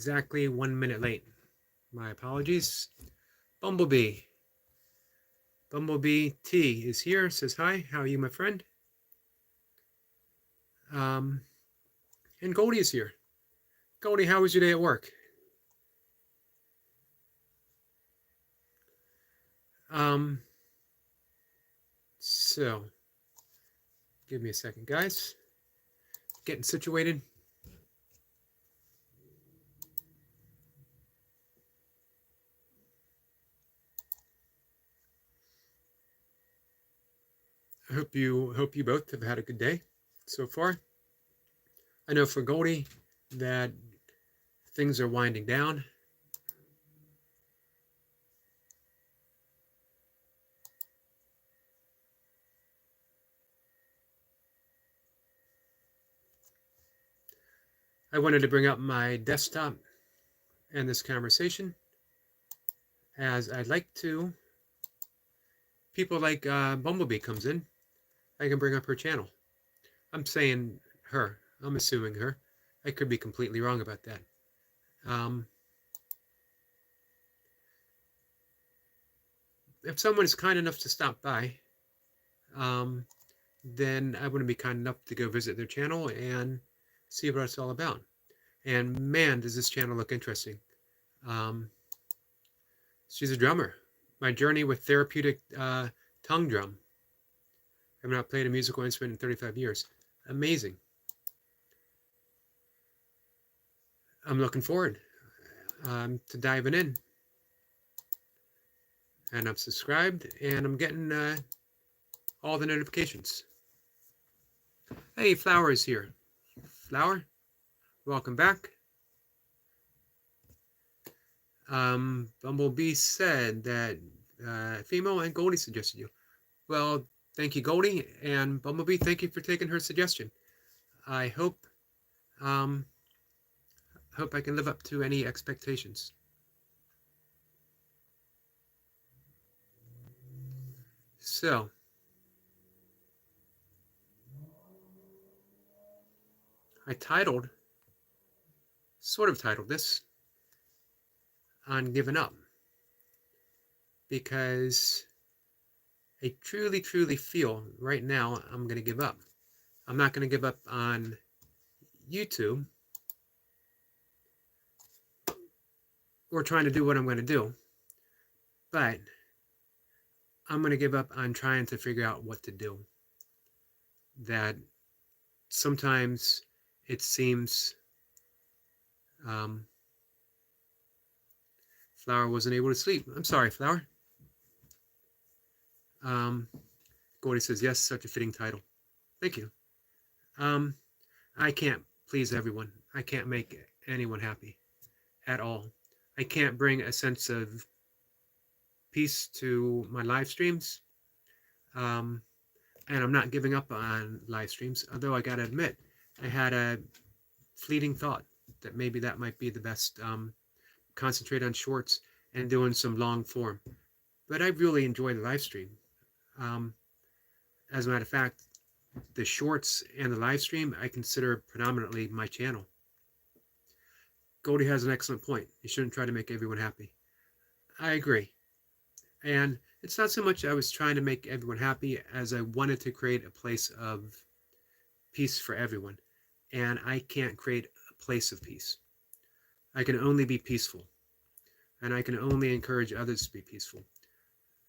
Exactly 1 minute late. My apologies. Bumblebee. Bumblebee T is here. Says hi. How are you, my friend? Um, and Goldie is here. Goldie, how was your day at work? Um, so give me a second, guys. Getting situated. I hope you both have had a good day so far. I know for Goldie that things are winding down. I wanted to bring up my desktop and this conversation as I'd like to. People like Bumblebee comes in, I can bring up her channel. I'm saying her. I'm assuming her. I could be completely wrong about that. Um, if someone is kind enough to stop by, um, then I wouldn't be kind enough to go visit their channel and see what it's all about. And man, does this channel look interesting. Um, she's a drummer. My journey with therapeutic tongue drum. I've not played a musical instrument in 35 years. Amazing. I'm looking forward to diving in. And I'm subscribed, and I'm getting all the notifications. Hey, Flower is here. Flower, welcome back. Bumblebee said that female and Goldie suggested you. Well, thank you, Goldie, and Bumblebee. Thank you for taking her suggestion. I um, hope I can live up to any expectations. So, I sort of titled this on giving up because I truly, truly feel right now I'm going to give up. I'm not going to give up on YouTube or trying to do what I'm going to do, but I'm going to give up on trying to figure out what to do. That sometimes it seems Flower wasn't able to sleep. I'm sorry, Flower. Gordy says, yes, such a fitting title. Thank you. I can't please everyone. I can't make anyone happy at all. I can't bring a sense of peace to my live streams. And I'm not giving up on live streams, although I gotta admit, I had a fleeting thought that maybe that might be the best. Concentrate on shorts and doing some long form. But I really enjoy the live stream. As a matter of fact, the shorts and the live stream I consider predominantly my channel. Goldie has an excellent point. You shouldn't try to make everyone happy. I agree. And it's not so much I was trying to make everyone happy as I wanted to create a place of peace for everyone. And I can't create a place of peace. I can only be peaceful. And I can only encourage others to be peaceful.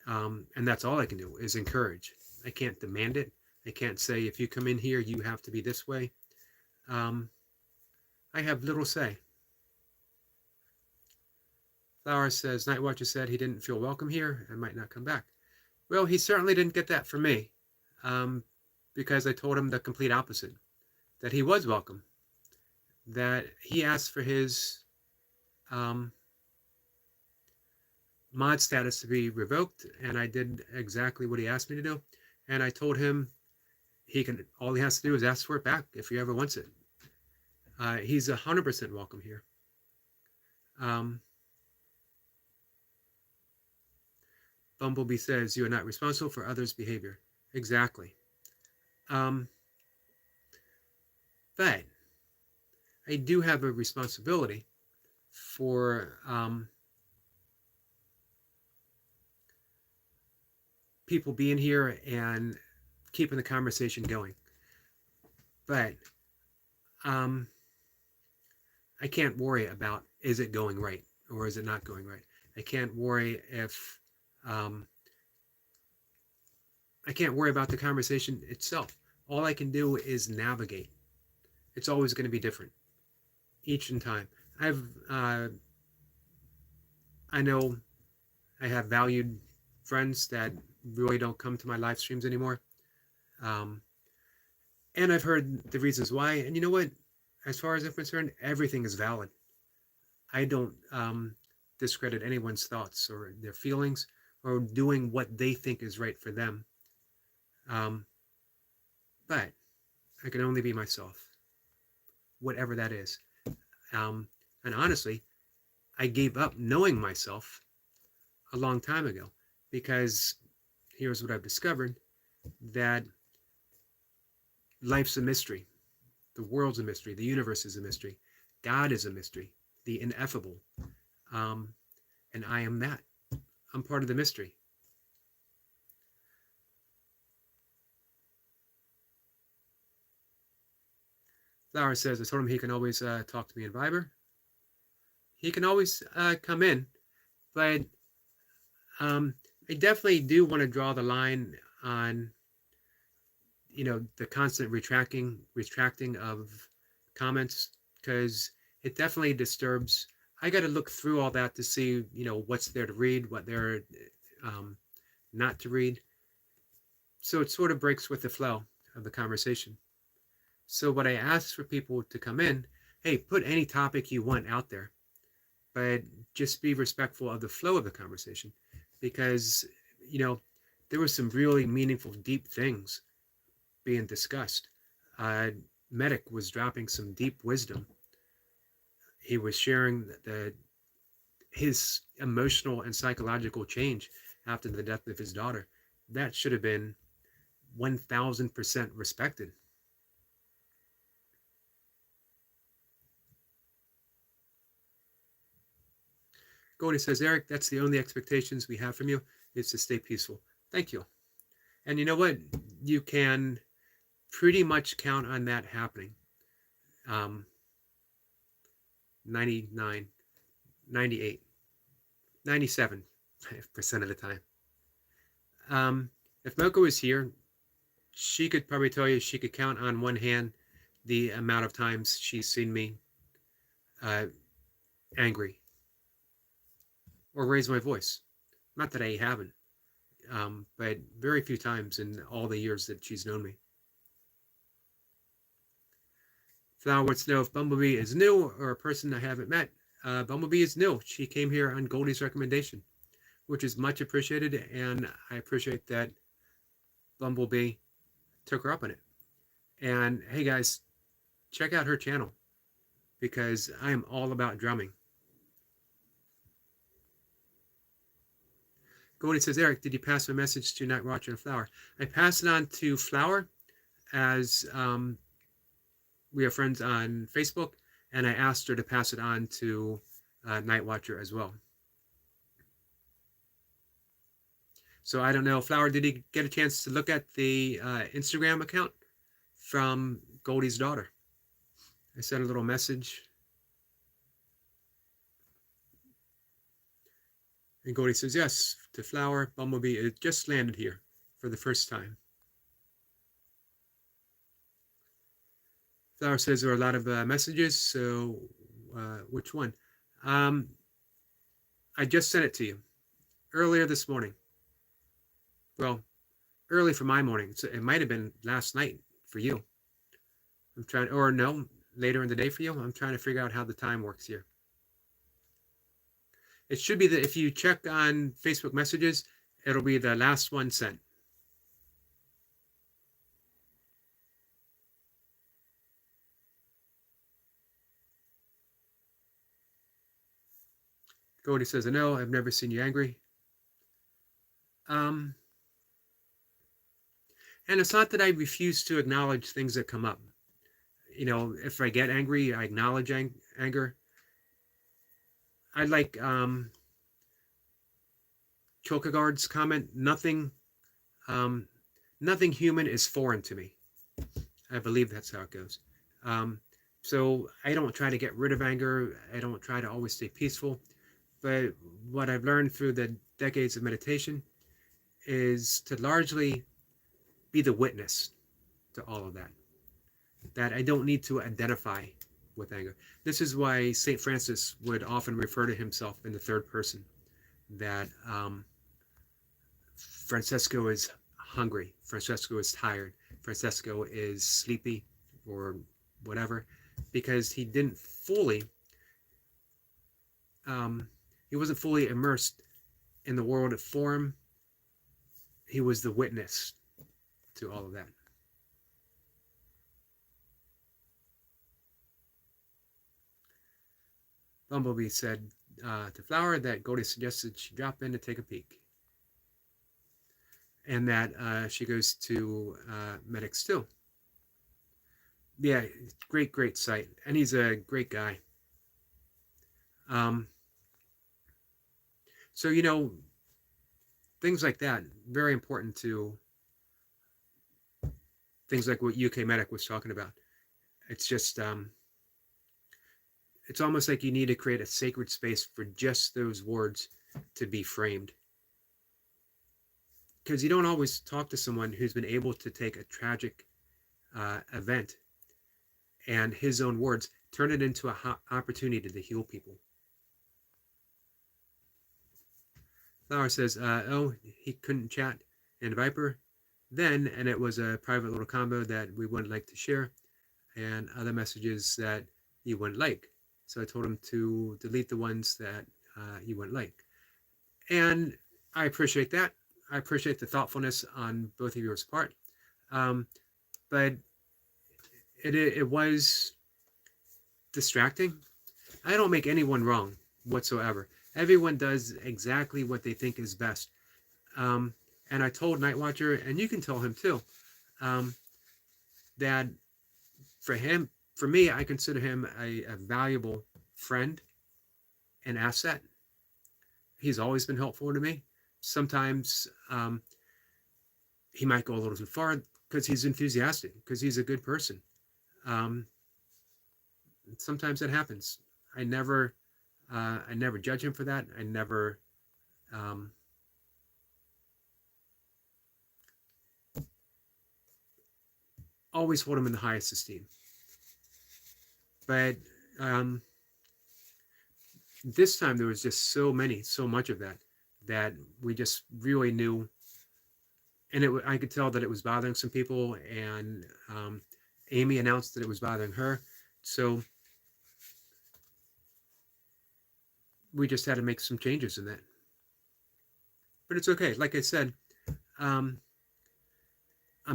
And that's all I can do is encourage. I can't demand it. I can't say, if you come in here, you have to be this way. I have little say. Flower says, Nightwatcher said he didn't feel welcome here and might not come back. Well, he certainly didn't get that from me, because I told him the complete opposite, that he was welcome, that he asked for his mod status to be revoked, and I did exactly what he asked me to do. And I told him all he has to do is ask for it back if he ever wants it. He's 100% welcome here. Bumblebee says, you are not responsible for others' behavior. Exactly. But I do have a responsibility for people being here and keeping the conversation going. But um, I can't worry about, is it going right or is it not going right? I can't worry if um, I can't worry about the conversation itself. All I can do is navigate. It's always going to be different each and time. I know I have valued friends that really don't come to my live streams anymore. Um, and I've heard the reasons why. And you know what? As far as I'm concerned, everything is valid. I don't discredit anyone's thoughts or their feelings or doing what they think is right for them. But I can only be myself, whatever that is. And honestly, I gave up knowing myself a long time ago because here's what I've discovered, that life's a mystery. The world's a mystery. The universe is a mystery. God is a mystery, the ineffable. And I am that. I'm part of the mystery. Flower says, I told him he can always talk to me in Viber. He can always come in, but I definitely do want to draw the line on, the constant retracting of comments, because it definitely disturbs. I got to look through all that to see, what's there to read, what there not to read. So it sort of breaks with the flow of the conversation. So what I ask for people to come in, hey, put any topic you want out there, but just be respectful of the flow of the conversation, because, there were some really meaningful, deep things being discussed. Medic was dropping some deep wisdom. He was sharing his emotional and psychological change after the death of his daughter. That should have been 1000% respected. Goldie says, Eric, that's the only expectations we have from you, is to stay peaceful. Thank you. And you know what? You can pretty much count on that happening. 99, 98, 97% of the time. If Moko was here, she could probably tell you she could count on one hand the amount of times she's seen me angry or raise my voice. Not that I haven't, but very few times in all the years that she's known me. Flower wants to know if Bumblebee is new or a person I haven't met. Bumblebee is new. She came here on Goldie's recommendation, which is much appreciated, and I appreciate that Bumblebee took her up on it. And hey guys, check out her channel, because I am all about drumming. Goldie says, Eric, did you pass my message to Night Watcher and Flower? I passed it on to Flower, as we are friends on Facebook, and I asked her to pass it on to Night Watcher as well. So I don't know, Flower, did he get a chance to look at the Instagram account from Goldie's daughter? I sent a little message. And Goldie says, yes, to Flower. Bumblebee, it just landed here for the first time. Flower says there are a lot of messages, so which one? I just sent it to you earlier this morning. Well, early for my morning. So it might have been last night for you. I'm trying, or no, later in the day for you. I'm trying to figure out how the time works here. It should be that if you check on Facebook messages, it'll be the last one sent. Goldie says, I know, I've never seen you angry. And it's not that I refuse to acknowledge things that come up. If I get angry, I acknowledge anger. I like Kierkegaard's comment, um, nothing human is foreign to me. I believe that's how it goes. Um, so I don't try to get rid of anger. I don't try to always stay peaceful. But what I've learned through the decades of meditation is to largely be the witness to all of that. That I don't need to identify with anger. This is why St. Francis would often refer to himself in the third person, that Francesco is hungry, Francesco is tired, Francesco is sleepy, or whatever, because um, he wasn't fully immersed in the world of form. He was the witness to all of that. Bumblebee said to Flower that Goldie suggested she drop in to take a peek, and that she goes to Medics too. Yeah, great site, and he's a great guy. So things like that, very important to things like what UK Medic was talking about. It's just it's almost like you need to create a sacred space for just those words to be framed, because you don't always talk to someone who's been able to take a tragic event and his own words turn it into an opportunity to heal people. Flower says, oh, he couldn't chat in Viper then, and it was a private little combo that we wouldn't like to share, and other messages that you wouldn't like. So I told him to delete the ones that you wouldn't like. And I appreciate that. I appreciate the thoughtfulness on both of yours part. But it was distracting. I don't make anyone wrong whatsoever. Everyone does exactly what they think is best. And I told Nightwatcher, and you can tell him too, that for me, I consider him a valuable friend and asset. He's always been helpful to me. Sometimes he might go a little too far because he's enthusiastic, because he's a good person. Sometimes it happens. I never judge him for that. I never always hold him in the highest esteem. But this time there was just so much of that we just really knew, and I could tell that it was bothering some people, and Amy announced that it was bothering her, so we just had to make some changes in that. But it's okay. Like I said, I'm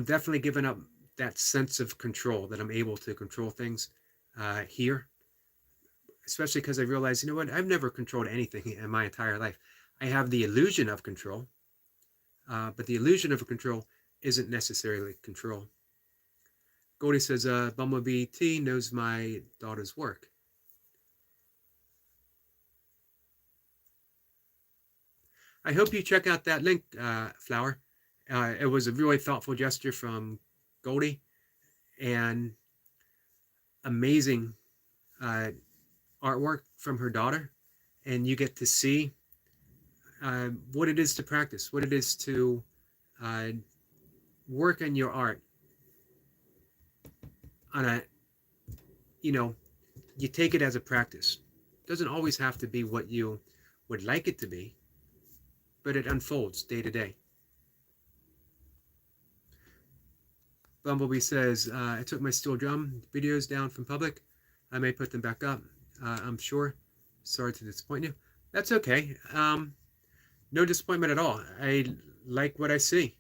definitely giving up that sense of control, that I'm able to control things here, especially because I realized, you know what, I've never controlled anything in my entire life. I have the illusion of control, but the illusion of control isn't necessarily control. Goldie says, Bumblebee T knows my daughter's work. I hope you check out that link, Flower. It was a really thoughtful gesture from Goldie, and amazing artwork from her daughter, and you get to see what it is to practice, what it is to work on your art on a, you take it as a practice. It doesn't always have to be what you would like it to be, but it unfolds day to day. Bumblebee says, I took my steel drum videos down from public. I may put them back up, I'm sure. Sorry to disappoint you. That's okay. No disappointment at all. I like what I see.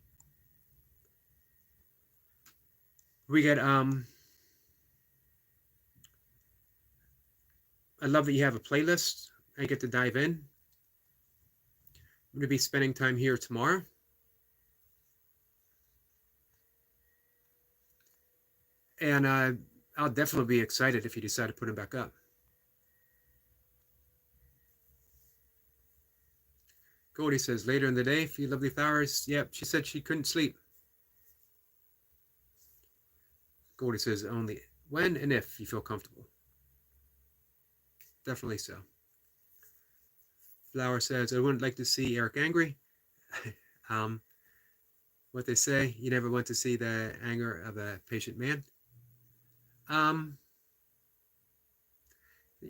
We get, I love that you have a playlist. I get to dive in. I'm going to be spending time here tomorrow. And I'll definitely be excited if you decide to put them back up. Goldie says, later in the day, a few lovely flowers. Yep, she said she couldn't sleep. Goldie says, only when and if you feel comfortable. Definitely so. Flower says, I wouldn't like to see Eric angry. What they say, you never want to see the anger of a patient man.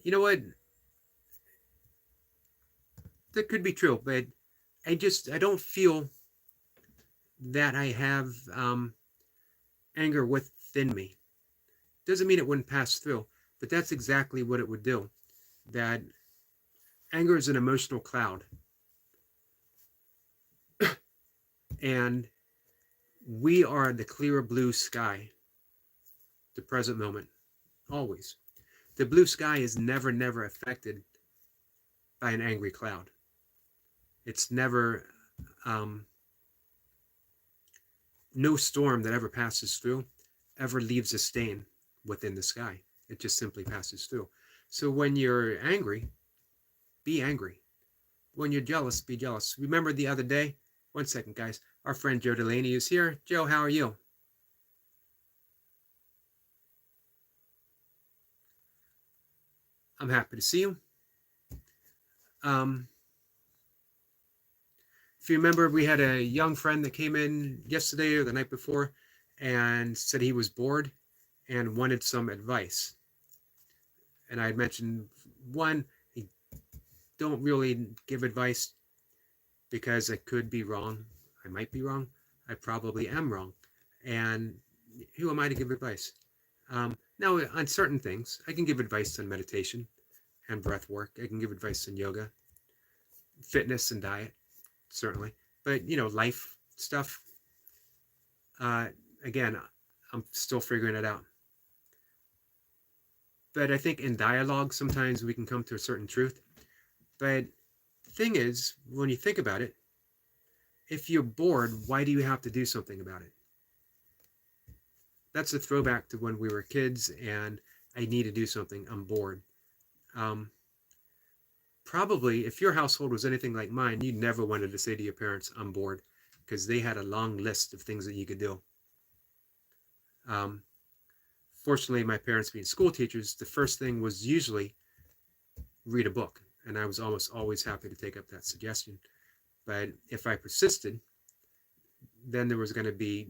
You know what? That could be true, but I don't feel that I have anger within me. Doesn't mean it wouldn't pass through, but that's exactly what it would do. That anger is an emotional cloud. And we are the clear blue sky, the present moment, always. The blue sky is never, never affected by an angry cloud. It's never, no storm that ever passes through ever leaves a stain within the sky. It just simply passes through. So when you're angry, be angry. When you're jealous, be jealous. Remember the other day, one second, guys, our friend Joe Delaney is here. Joe, how are you? I'm happy to see you. If you remember, we had a young friend that came in yesterday or the night before and said he was bored and wanted some advice. And I had mentioned, one, I don't really give advice because I could be wrong. I might be wrong. I probably am wrong. And who am I to give advice? Now, on certain things, I can give advice on meditation and breath work. I can give advice on yoga, fitness and diet, certainly. But, life stuff, again, I'm still figuring it out. But I think in dialogue, sometimes we can come to a certain truth. But the thing is, when you think about it, if you're bored, why do you have to do something about it? That's a throwback to when we were kids and I need to do something. I'm bored. Probably, if your household was anything like mine, you never wanted to say to your parents, I'm bored, because they had a long list of things that you could do. Fortunately, my parents being school teachers, the first thing was usually read a book. And I was almost always happy to take up that suggestion. But if I persisted, then there was going to be,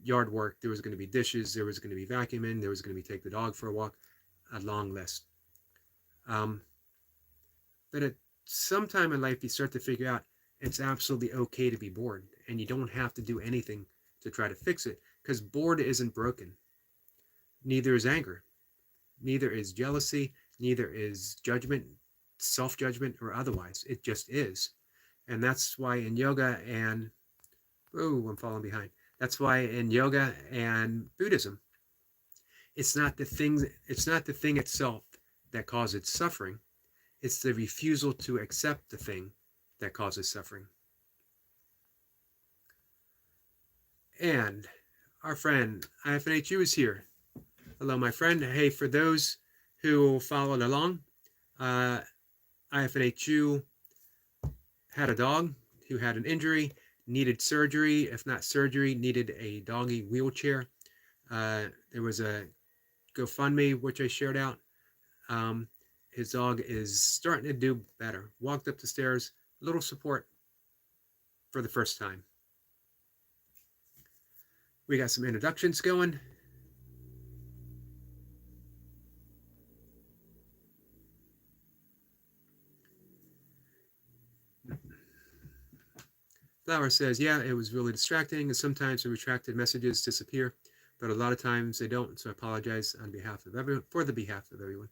yard work, there was going to be dishes, there was going to be vacuuming, there was going to be take the dog for a walk, a long list. But at some time in life, you start to figure out it's absolutely okay to be bored, and you don't have to do anything to try to fix it, because bored isn't broken. Neither is anger. Neither is jealousy. Neither is judgment, self-judgment, or otherwise. It just is. And that's why in yoga and, I'm falling behind. That's why in yoga and Buddhism, it's not the thing itself that causes suffering. It's the refusal to accept the thing that causes suffering. And our friend IFNHU is here. Hello, my friend. Hey, for those who followed along, IFNHU had a dog who had an injury, needed surgery. If not surgery, needed a doggy wheelchair. There was a GoFundMe, which I shared out. His dog is starting to do better. Walked up the stairs, little support for the first time. We got some introductions going. Flower says, yeah, it was really distracting, and sometimes the retracted messages disappear, but a lot of times they don't, so I apologize on behalf of everyone, for the behalf of everyone.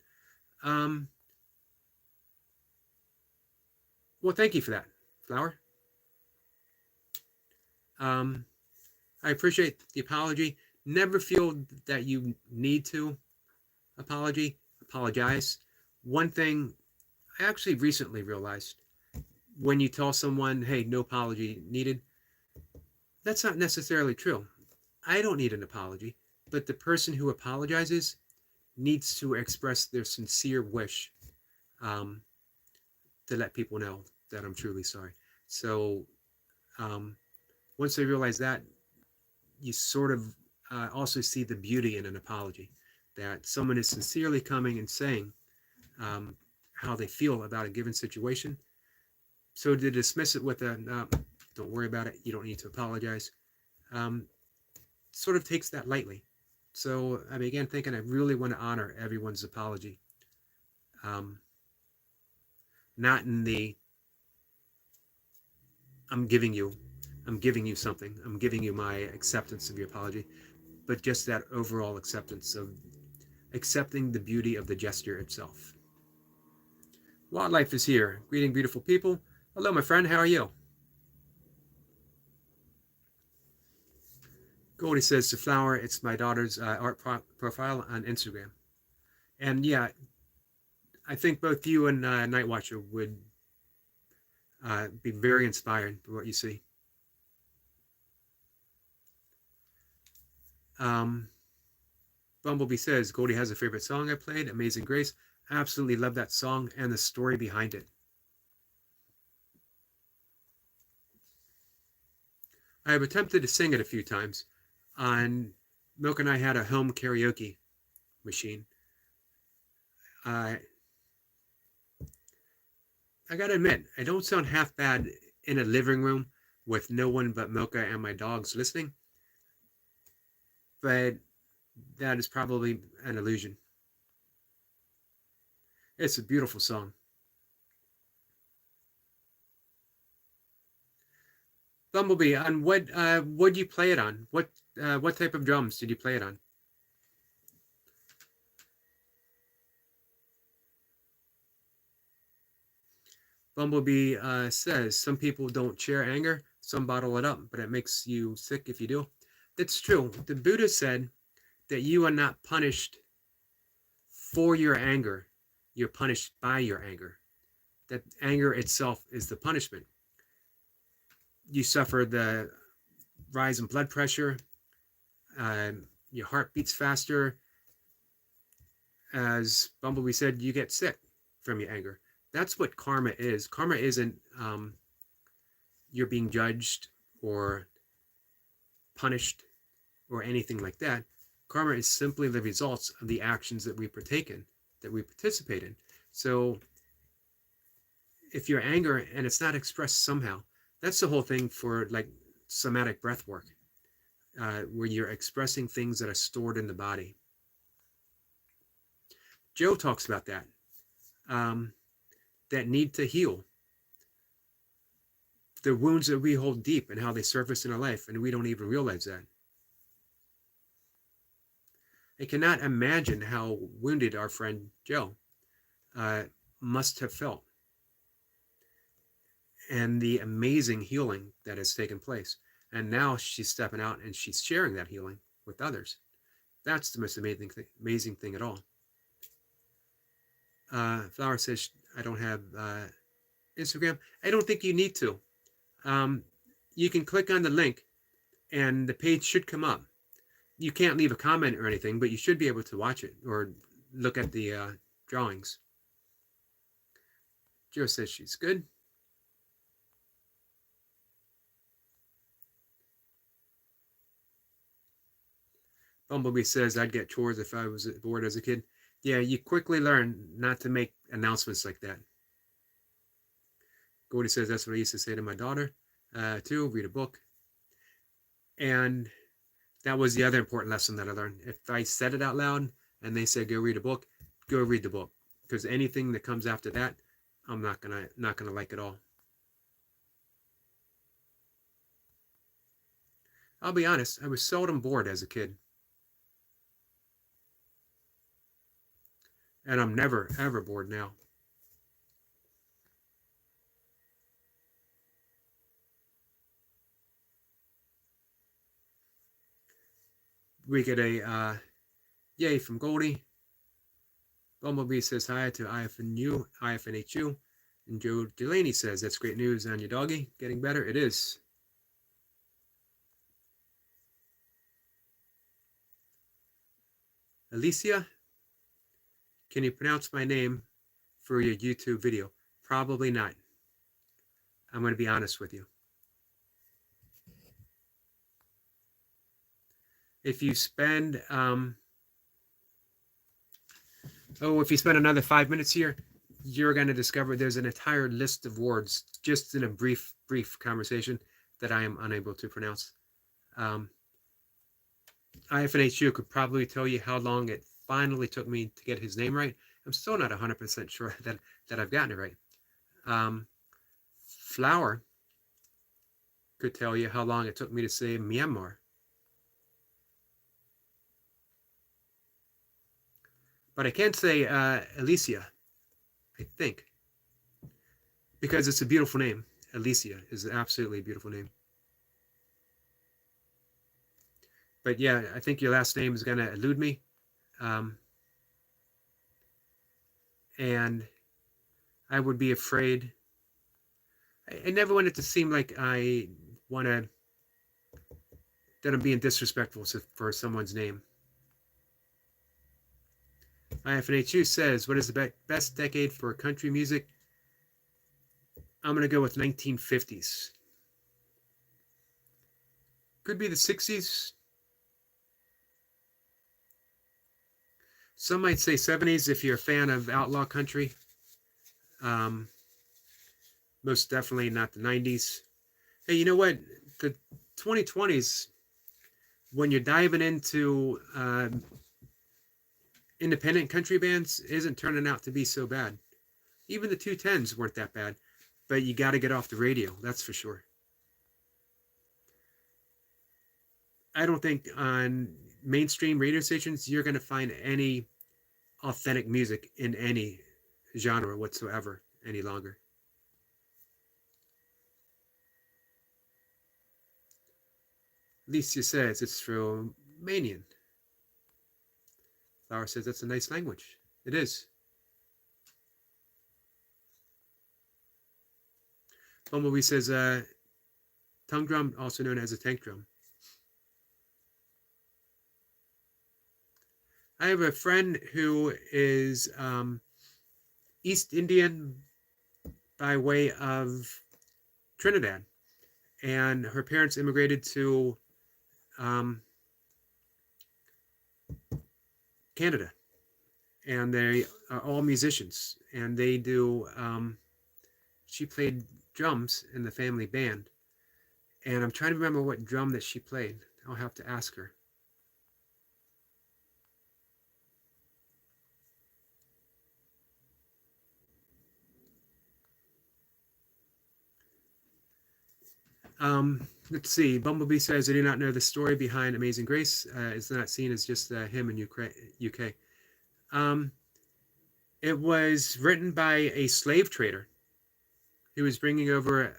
Well, thank you for that, Flower. I appreciate the apology. Never feel that you need to apologize. One thing I actually recently realized, when you tell someone, hey, no apology needed, that's not necessarily true. I don't need an apology, but the person who apologizes needs to express their sincere wish to let people know that I'm truly sorry. So um, once they realize that, you sort of also see the beauty in an apology, that someone is sincerely coming and saying um, how they feel about a given situation. So to dismiss it with a don't worry about it, you don't need to apologize, um, sort of takes that lightly. So I began thinking I really want to honor everyone's apology. Um, not in the I'm giving you I'm giving you something. I'm giving you my acceptance of your apology, but just that overall acceptance of accepting the beauty of the gesture itself. Wildlife is here. Greeting beautiful people. Hello, my friend. How are you? Goldie says to Flower, it's my daughter's art profile on Instagram. And yeah, I think both you and Night Watcher would be very inspired by what you see. Um, Bumblebee says, Goldie has a favorite song I played, Amazing Grace. Absolutely love that song and the story behind it. I have attempted to sing it a few times. On Milk and I had a home karaoke machine. I gotta admit, I don't sound half bad in a living room with no one but Milka and my dogs listening, but that is probably an illusion. It's a beautiful song. Bumblebee, on what do you play it on? What type of drums did you play it on? Bumblebee says some people don't share anger, some bottle it up, but it makes you sick if you do. That's true. The Buddha said that you are not punished for your anger, you're punished by your anger. That anger itself is the punishment. You suffer the rise in blood pressure, your heart beats faster. As Bumblebee said, you get sick from your anger. That's what karma is. Karma isn't you're being judged or punished or anything like that. Karma is simply the results of the actions that we partake in, that we participate in. So if you're anger and it's not expressed somehow, that's the whole thing for like somatic breath work, where you're expressing things that are stored in the body. Joe talks about that, that need to heal, the wounds that we hold deep and how they surface in our life, and we don't even realize that. I cannot imagine how wounded our friend Joe must have felt, and the amazing healing that has taken place. And now she's stepping out and she's sharing that healing with others. That's the most amazing thing at all. Flower says, I don't have Instagram. I don't think you need to. You can click on the link and the page should come up. You can't leave a comment or anything, but you should be able to watch it or look at the drawings. Joe says she's good. Bumblebee says I'd get chores if I was bored as a kid. Yeah, you quickly learn not to make announcements like that. Gordy says that's what I used to say to my daughter, too, read a book. And that was the other important lesson that I learned. If I said it out loud and they said go read a book, go read the book. Because anything that comes after that, I'm not gonna like at all. I'll be honest, I was seldom bored as a kid. And I'm never, ever bored now. We get a yay from Goldie. Bumblebee says hi to IFNU, IFNHU. And Joe Delaney says, that's great news on your doggy. Getting better? It is. Alicia, can you pronounce my name for your YouTube video? Probably not. I'm going to be honest with you. If you spend, if you spend another 5 minutes here, you're going to discover there's an entire list of words just in a brief conversation that I am unable to pronounce. IFNHU could probably tell you how long it finally took me to get his name right. I'm still not 100% sure that I've gotten it right. Flower could tell you how long it took me to say Myanmar. But I can't say Alicia, I think, because it's a beautiful name. Alicia is absolutely a beautiful name. But yeah, I think your last name is going to elude me. And I would be afraid. I never want it to seem like I want to, that I'm being disrespectful for someone's name. IFNHU says, what is the best decade for country music? I'm going to go with 1950s. Could be the 60s. Some might say 70s if you're a fan of outlaw country. Most definitely not the 90s. Hey, you know what? The 2020s, when you're diving into independent country bands, isn't turning out to be so bad. Even the 210s weren't that bad, but you got to get off the radio, that's for sure. I don't think on mainstream radio stations you're going to find any authentic music in any genre whatsoever any longer. Alicia says it's Romanian. Flower says that's a nice language. It is. Bumblebee says tongue drum, also known as a tank drum. I have a friend who is East Indian by way of Trinidad, and her parents immigrated to Canada, and they are all musicians, and they do she played drums in the family band, and I'm trying to remember what drum that she played. I'll have to ask her. Let's see. Bumblebee says, I do not know the story behind Amazing Grace. It's not seen as just him in UK. It was written by a slave trader who was bringing over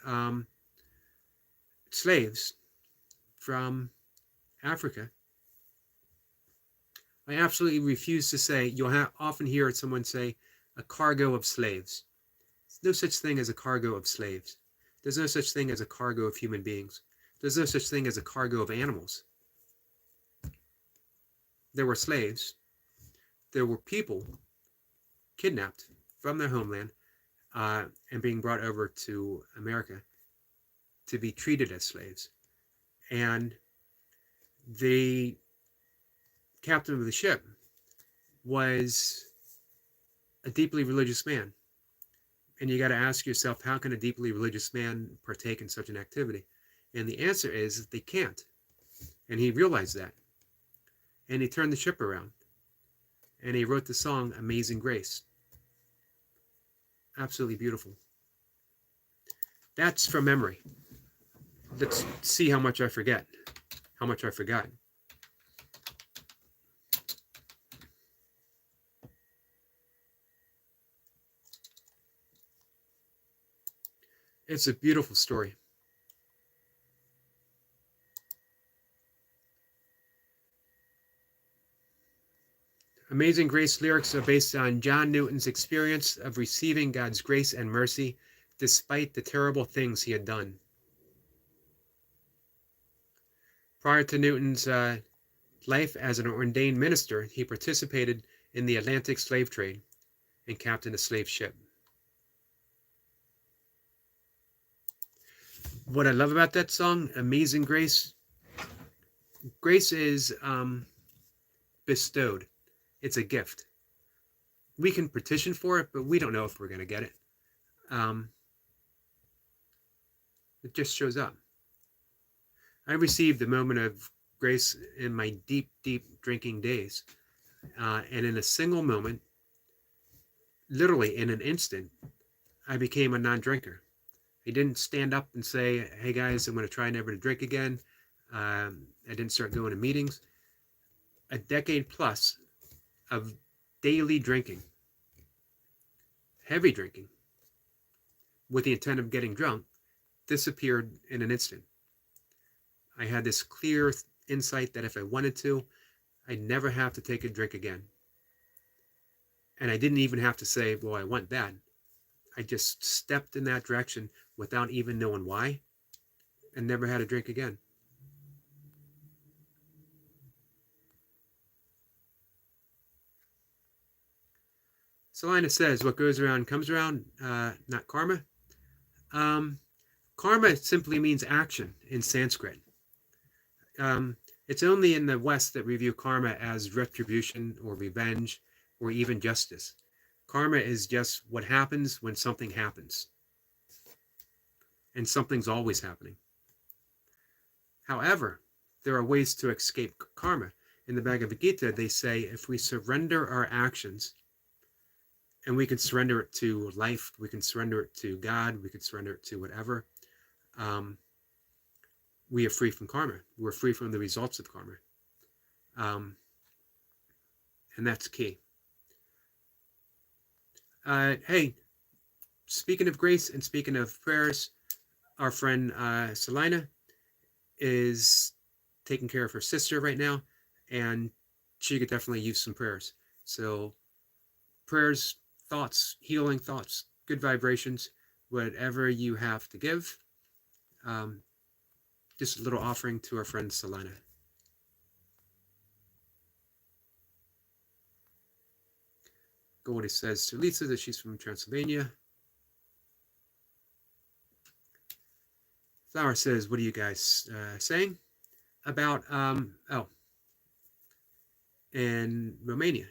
slaves from Africa. I absolutely refuse to say, you'll often hear someone say, a cargo of slaves. There's no such thing as a cargo of slaves. There's no such thing as a cargo of human beings. There's no such thing as a cargo of animals. There were slaves. There were people kidnapped from their homeland and being brought over to America to be treated as slaves. And the captain of the ship was a deeply religious man. And you got to ask yourself, how can a deeply religious man partake in such an activity? And the answer is that they can't. And he realized that. And he turned the ship around. And he wrote the song Amazing Grace. Absolutely beautiful. That's from memory. Let's see how much I forget. How much I forgot. It's a beautiful story. Amazing Grace lyrics are based on John Newton's experience of receiving God's grace and mercy despite the terrible things he had done. Prior to Newton's life as an ordained minister, he participated in the Atlantic slave trade and captained a slave ship. What I love about that song, Amazing Grace, grace is bestowed. It's a gift. We can petition for it, but we don't know if we're going to get it. Um, it just shows up. I received the moment of grace in my deep, deep drinking days. And in a single moment, literally in an instant, I became a non drinker. I didn't stand up and say, hey guys, I'm going to try never to drink again. I didn't start going to meetings. A decade plus of daily drinking, heavy drinking, with the intent of getting drunk, disappeared in an instant. I had this clear insight that if I wanted to, I'd never have to take a drink again. And I didn't even have to say, well, I want that. I just stepped in that direction without even knowing why, and never had a drink again. Selina says, what goes around comes around, not karma. Karma simply means action in Sanskrit. It's only in the West that we view karma as retribution or revenge or even justice. Karma is just what happens when something happens. And something's always happening. However, there are ways to escape karma. In the Bhagavad Gita, they say if we surrender our actions, and we can surrender it to life, we can surrender it to God, we can surrender it to whatever, we are free from karma. We're free from the results of karma. And that's key. Hey, speaking of grace and speaking of prayers, our friend Selina is taking care of her sister right now, and she could definitely use some prayers. So prayers, thoughts, healing thoughts, good vibrations, whatever you have to give. Just a little offering to our friend Selina. Goldie says to Lisa that she's from Transylvania. Flower says, what are you guys saying about, in Romania?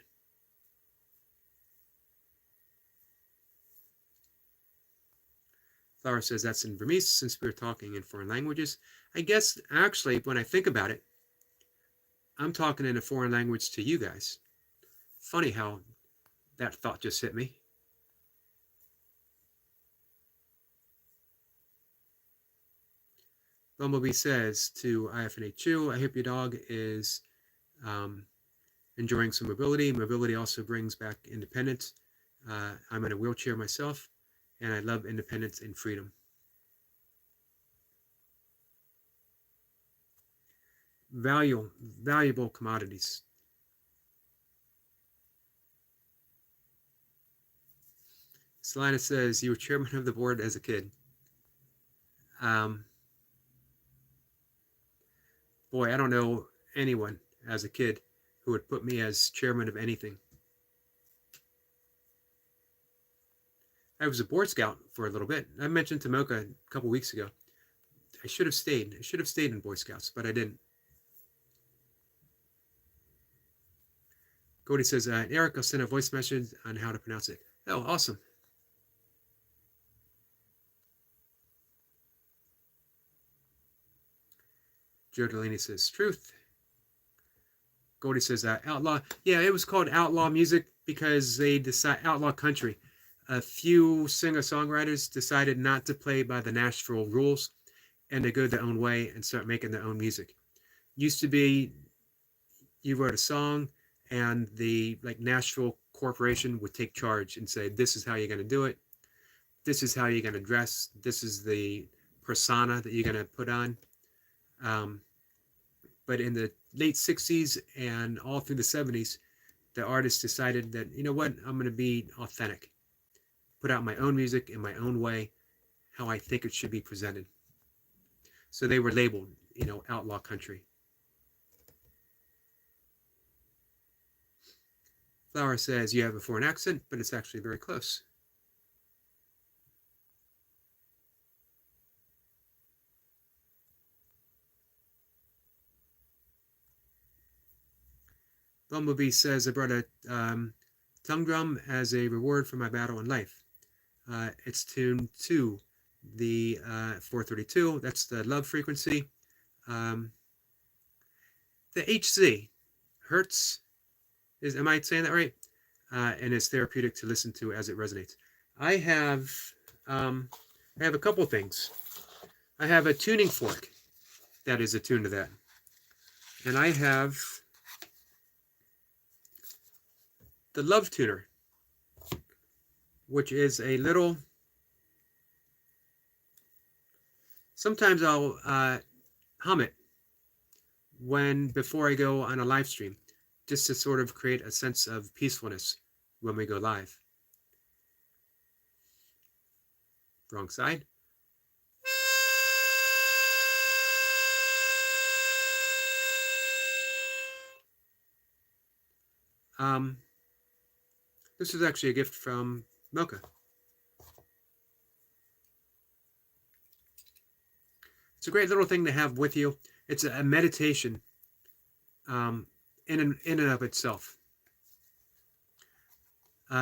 Flower says that's in Burmese since we were talking in foreign languages. I guess, actually, when I think about it, I'm talking in a foreign language to you guys. Funny how that thought just hit me. Bumblebee says to IFNHU, I hope your dog is enjoying some mobility. Mobility also brings back independence. I'm in a wheelchair myself, and I love independence and freedom. Valuable commodities. Selina says, you were chairman of the board as a kid. Boy, I don't know anyone as a kid who would put me as chairman of anything. I was a Boy Scout for a little bit. I mentioned to Mocha a couple weeks ago. I should have stayed. I should have stayed in Boy Scouts, but I didn't. Cody says, Eric, I'll send a voice message on how to pronounce it. Oh, awesome. Joe Delaney says, truth. Goldie says, outlaw. Yeah, it was called outlaw music because they decided, outlaw country. A few singer-songwriters decided not to play by the Nashville rules and to go their own way and start making their own music. Used to be, you wrote a song and the Nashville corporation would take charge and say, this is how you're going to do it. This is how you're going to dress. This is the persona that you're going to put on. But in the late 60s and all through the 70s, the artists decided that, you know what, I'm going to be authentic. Put out my own music in my own way, how I think it should be presented. So they were labeled, outlaw country. Flower says, you have a foreign accent, but it's actually very close. Bumblebee says, I brought a tongue drum as a reward for my battle in life. It's tuned to the 432. That's the love frequency. The HZ, Hertz, am I saying that right? And it's therapeutic to listen to as it resonates. I have a couple things. I have a tuning fork that is attuned to that. And I have the Love Tuner, which is a little... Sometimes I'll hum it before I go on a live stream, just to sort of create a sense of peacefulness when we go live. Wrong side. This is actually a gift from Milka. It's a great little thing to have with you. It's a meditation in and of itself.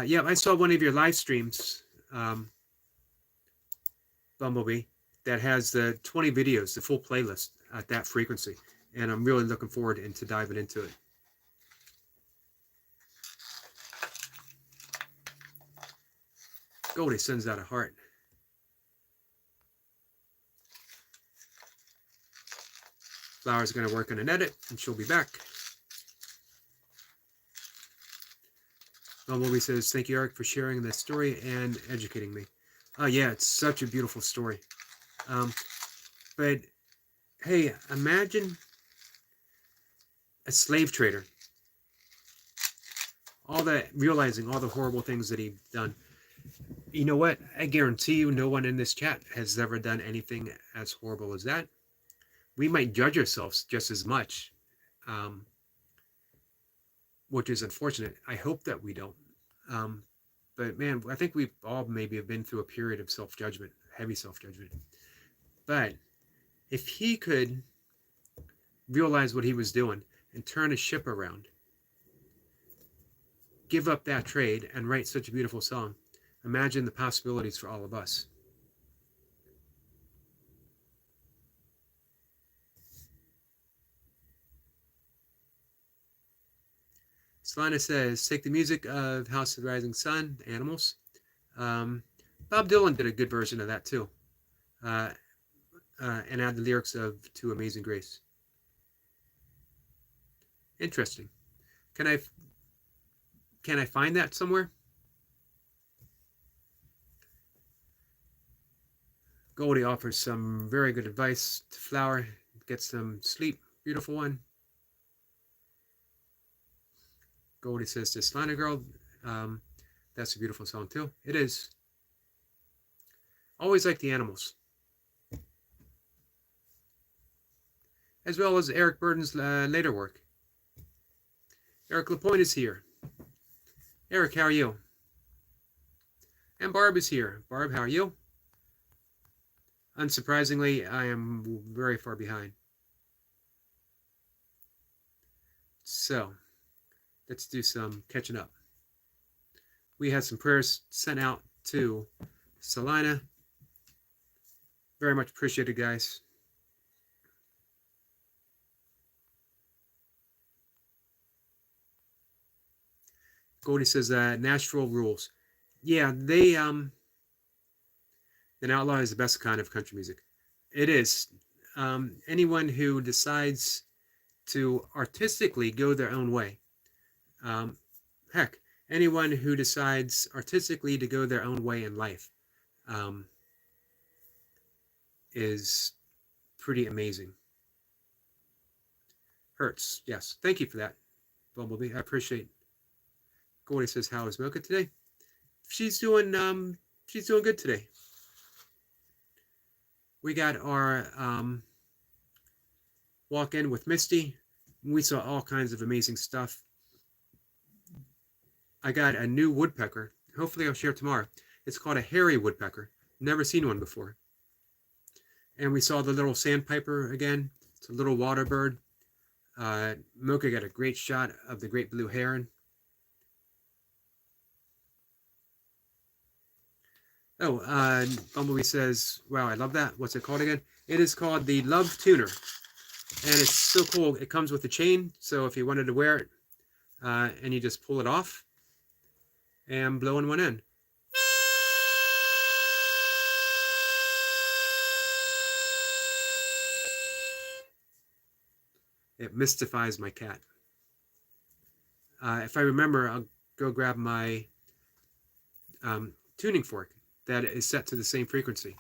Yeah, I saw one of your live streams, Bumblebee, that has the 20 videos, the full playlist at that frequency. And I'm really looking forward to diving into it. Goldie sends out a heart. Flower's going to work on an edit, and she'll be back. Bumblebee says, thank you, Eric, for sharing this story and educating me. Oh, yeah, it's such a beautiful story. But, hey, imagine a slave trader. Realizing all the horrible things that he'd done. You know what? I guarantee you no one in this chat has ever done anything as horrible as that. We might judge ourselves just as much, which is unfortunate. I hope that we don't. But man, I think we've all maybe have been through a period of self-judgment, heavy self-judgment. But if he could realize what he was doing and turn a ship around, give up that trade and write such a beautiful song, imagine the possibilities for all of us. Solana says, take the music of House of the Rising Sun, Animals. Bob Dylan did a good version of that too. And add the lyrics to Amazing Grace. Interesting. Can I find that somewhere? Goldie offers some very good advice to Flower. Get some sleep. Beautiful one. Goldie says to Slana Girl, that's a beautiful song too. It is. Always like the Animals. As well as Eric Burden's later work. Eric Lapointe is here. Eric, how are you? And Barb is here. Barb, how are you? Unsurprisingly, I am very far behind. So, let's do some catching up. We had some prayers sent out to Salina. Very much appreciated, guys. Goldie says Nashville rules. Yeah, they an outlaw is the best kind of country music. It is. Anyone who decides to artistically go their own way. Heck, anyone who decides artistically to go their own way in life is pretty amazing. Hertz, yes. Thank you for that, Bumblebee. I appreciate it. Goldie says, how is Mocha today? She's doing good today. We got our walk-in with Misty. We saw all kinds of amazing stuff. I got a new woodpecker. Hopefully I'll share tomorrow. It's called a hairy woodpecker. Never seen one before. And we saw the little sandpiper again. It's a little water bird. Mocha got a great shot of the great blue heron. Oh, Bumblebee says, wow, I love that. What's it called again? It is called the Love Tuner. And it's so cool. It comes with a chain. So if you wanted to wear it, and you just pull it off and blow in one end. It mystifies my cat. If I remember, I'll go grab my tuning fork that is set to the same frequency.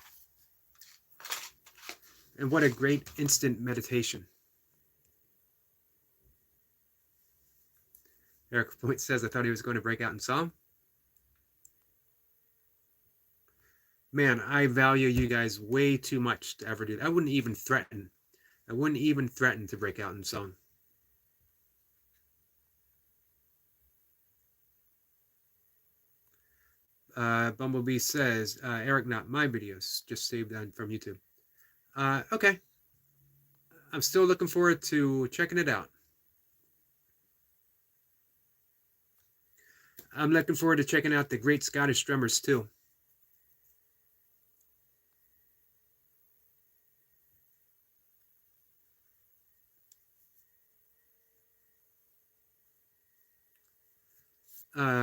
And what a great instant meditation. Eric Point says, I thought he was going to break out in song. Man, I value you guys way too much to ever do that. I wouldn't even threaten. To break out in song. Bumblebee says, Eric, not my videos, just saved that from YouTube. Okay. I'm still looking forward to checking it out. I'm looking forward to checking out the Great Scottish Drummers too.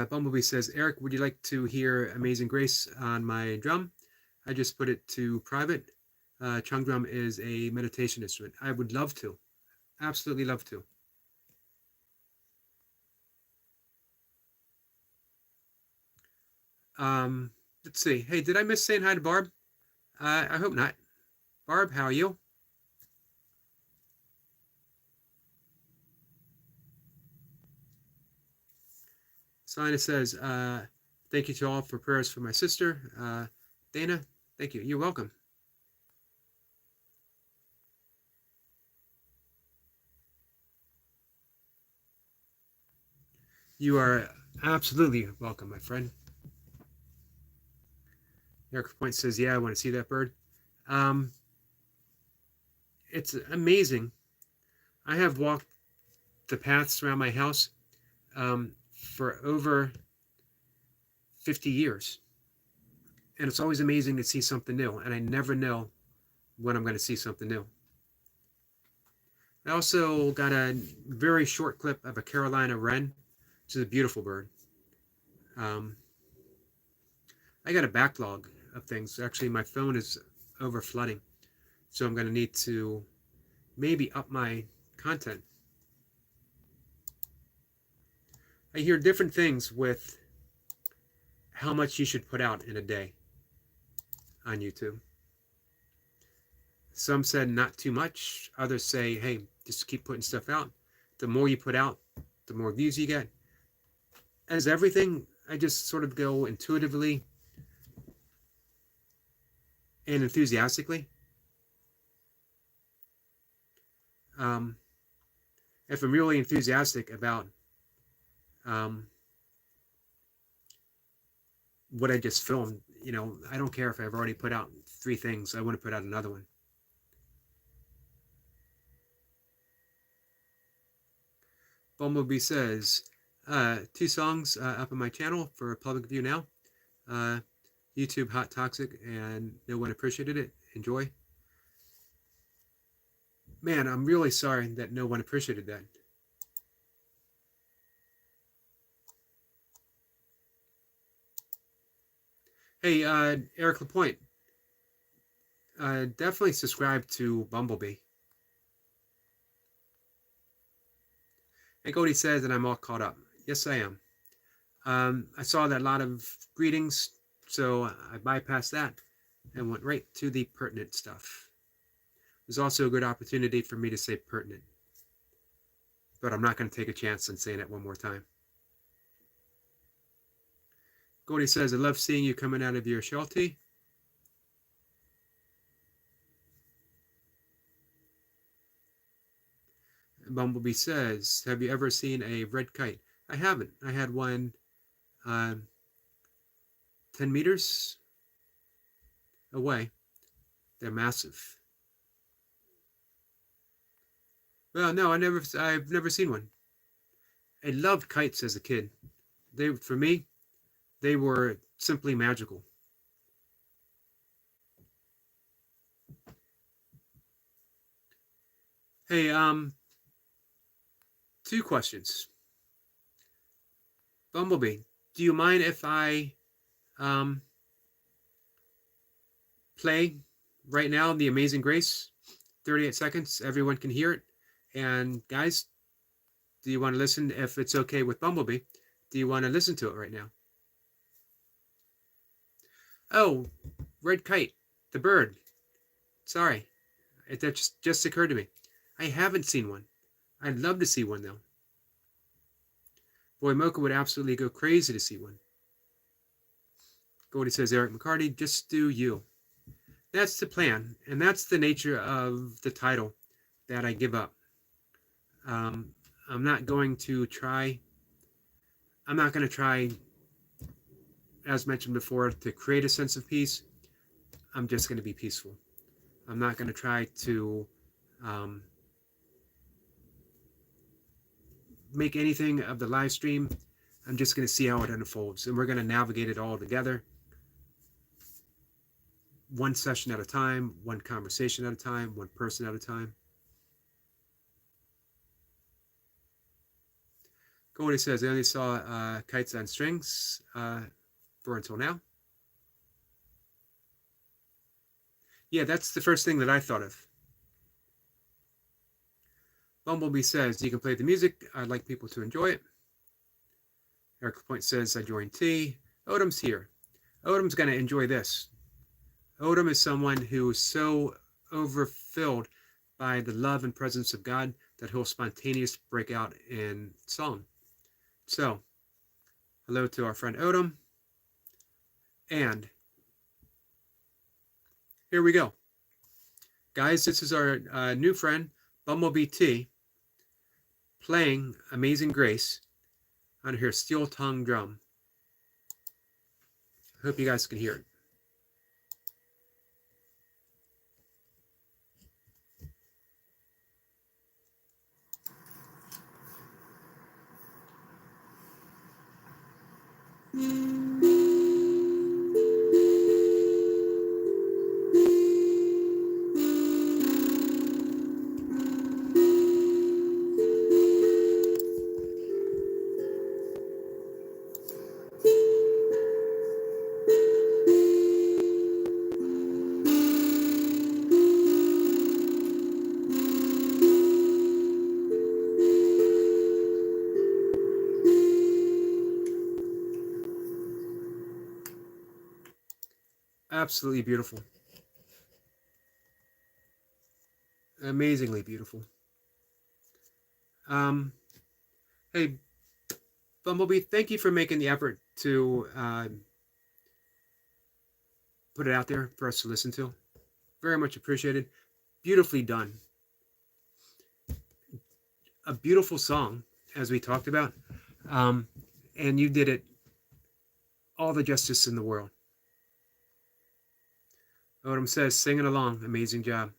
Bumblebee says, Eric, would you like to hear Amazing Grace on my drum? I just put it to private. Chung drum is a meditation instrument. I would love to. Absolutely love to. Let's see. Hey, did I miss saying hi to Barb? I hope not. Barb, how are you? Selena says, thank you to all for prayers for my sister. Dana, thank you. You're welcome. You are absolutely welcome, my friend. Eric Point says, yeah, I want to see that bird. It's amazing. I have walked the paths around my house for over 50 years. And it's always amazing to see something new. And I never know when I'm going to see something new. I also got a very short clip of a Carolina wren, which is a beautiful bird. I got a backlog of things. Actually, my phone is over flooding. So I'm going to need to maybe up my content. I hear different things with how much you should put out in a day on YouTube. Some said not too much. Others say, hey, just keep putting stuff out. The more you put out, the more views you get. As everything, I just sort of go intuitively and enthusiastically. If I'm really enthusiastic about what I just filmed, I don't care if I've already put out 3 things. I want to put out another one. Bumblebee says, 2 songs up on my channel for public view now. YouTube Hot Toxic and No One Appreciated It. Enjoy. Man, I'm really sorry that no one appreciated that. Hey, Eric Lapointe, definitely subscribe to Bumblebee. And Cody says that I'm all caught up. Yes, I am. I saw that a lot of greetings, so I bypassed that and went right to the pertinent stuff. There's also a good opportunity for me to say pertinent, but I'm not going to take a chance on saying it one more time. Gordy says, I love seeing you coming out of your sheltie. Bumblebee says, have you ever seen a red kite? I haven't. I had one 10 meters away. They're massive. Well, no, I've never seen one. I loved kites as a kid. For me, they were simply magical. Hey, two questions. Bumblebee, do you mind if I um, play right now The Amazing Grace? 38 seconds. Everyone can hear it. And guys, do you want to listen? If it's okay with Bumblebee, do you want to listen to it right now? Oh, red kite, the bird. Sorry, that just occurred to me. I haven't seen one. I'd love to see one though. Boy, Mocha would absolutely go crazy to see one. Goldie says, Eric McCarty, just do you. That's the plan, and that's the nature of the title that I give up. Um, I'm not going to try. I'm not going to try, as mentioned before, to create a sense of peace. I'm just going to be peaceful. I'm not going to try to um, make anything of the live stream. I'm just going to see how it unfolds, and we're going to navigate it all together, one session at a time, one conversation at a time, one person at a time. Goldie says, I only saw kites on strings for until now. Yeah, that's the first thing that I thought of. Bumblebee says, you can play the music. I'd like people to enjoy it. Eric Point says, I joined T. Odom's here. Odom's going to enjoy this. Odom is someone who is so overfilled by the love and presence of God that he'll spontaneously break out in song. So, hello to our friend Odom. And here we go. Guys, this is our new friend, Bumblebee T, playing Amazing Grace on her steel tongue drum. I hope you guys can hear it. Absolutely beautiful. Amazingly beautiful. Hey, Bumblebee, thank you for making the effort to put it out there for us to listen to. Very much appreciated. Beautifully done. A beautiful song, as we talked about. And you did it all the justice in the world. Odom says, singing along. Amazing job.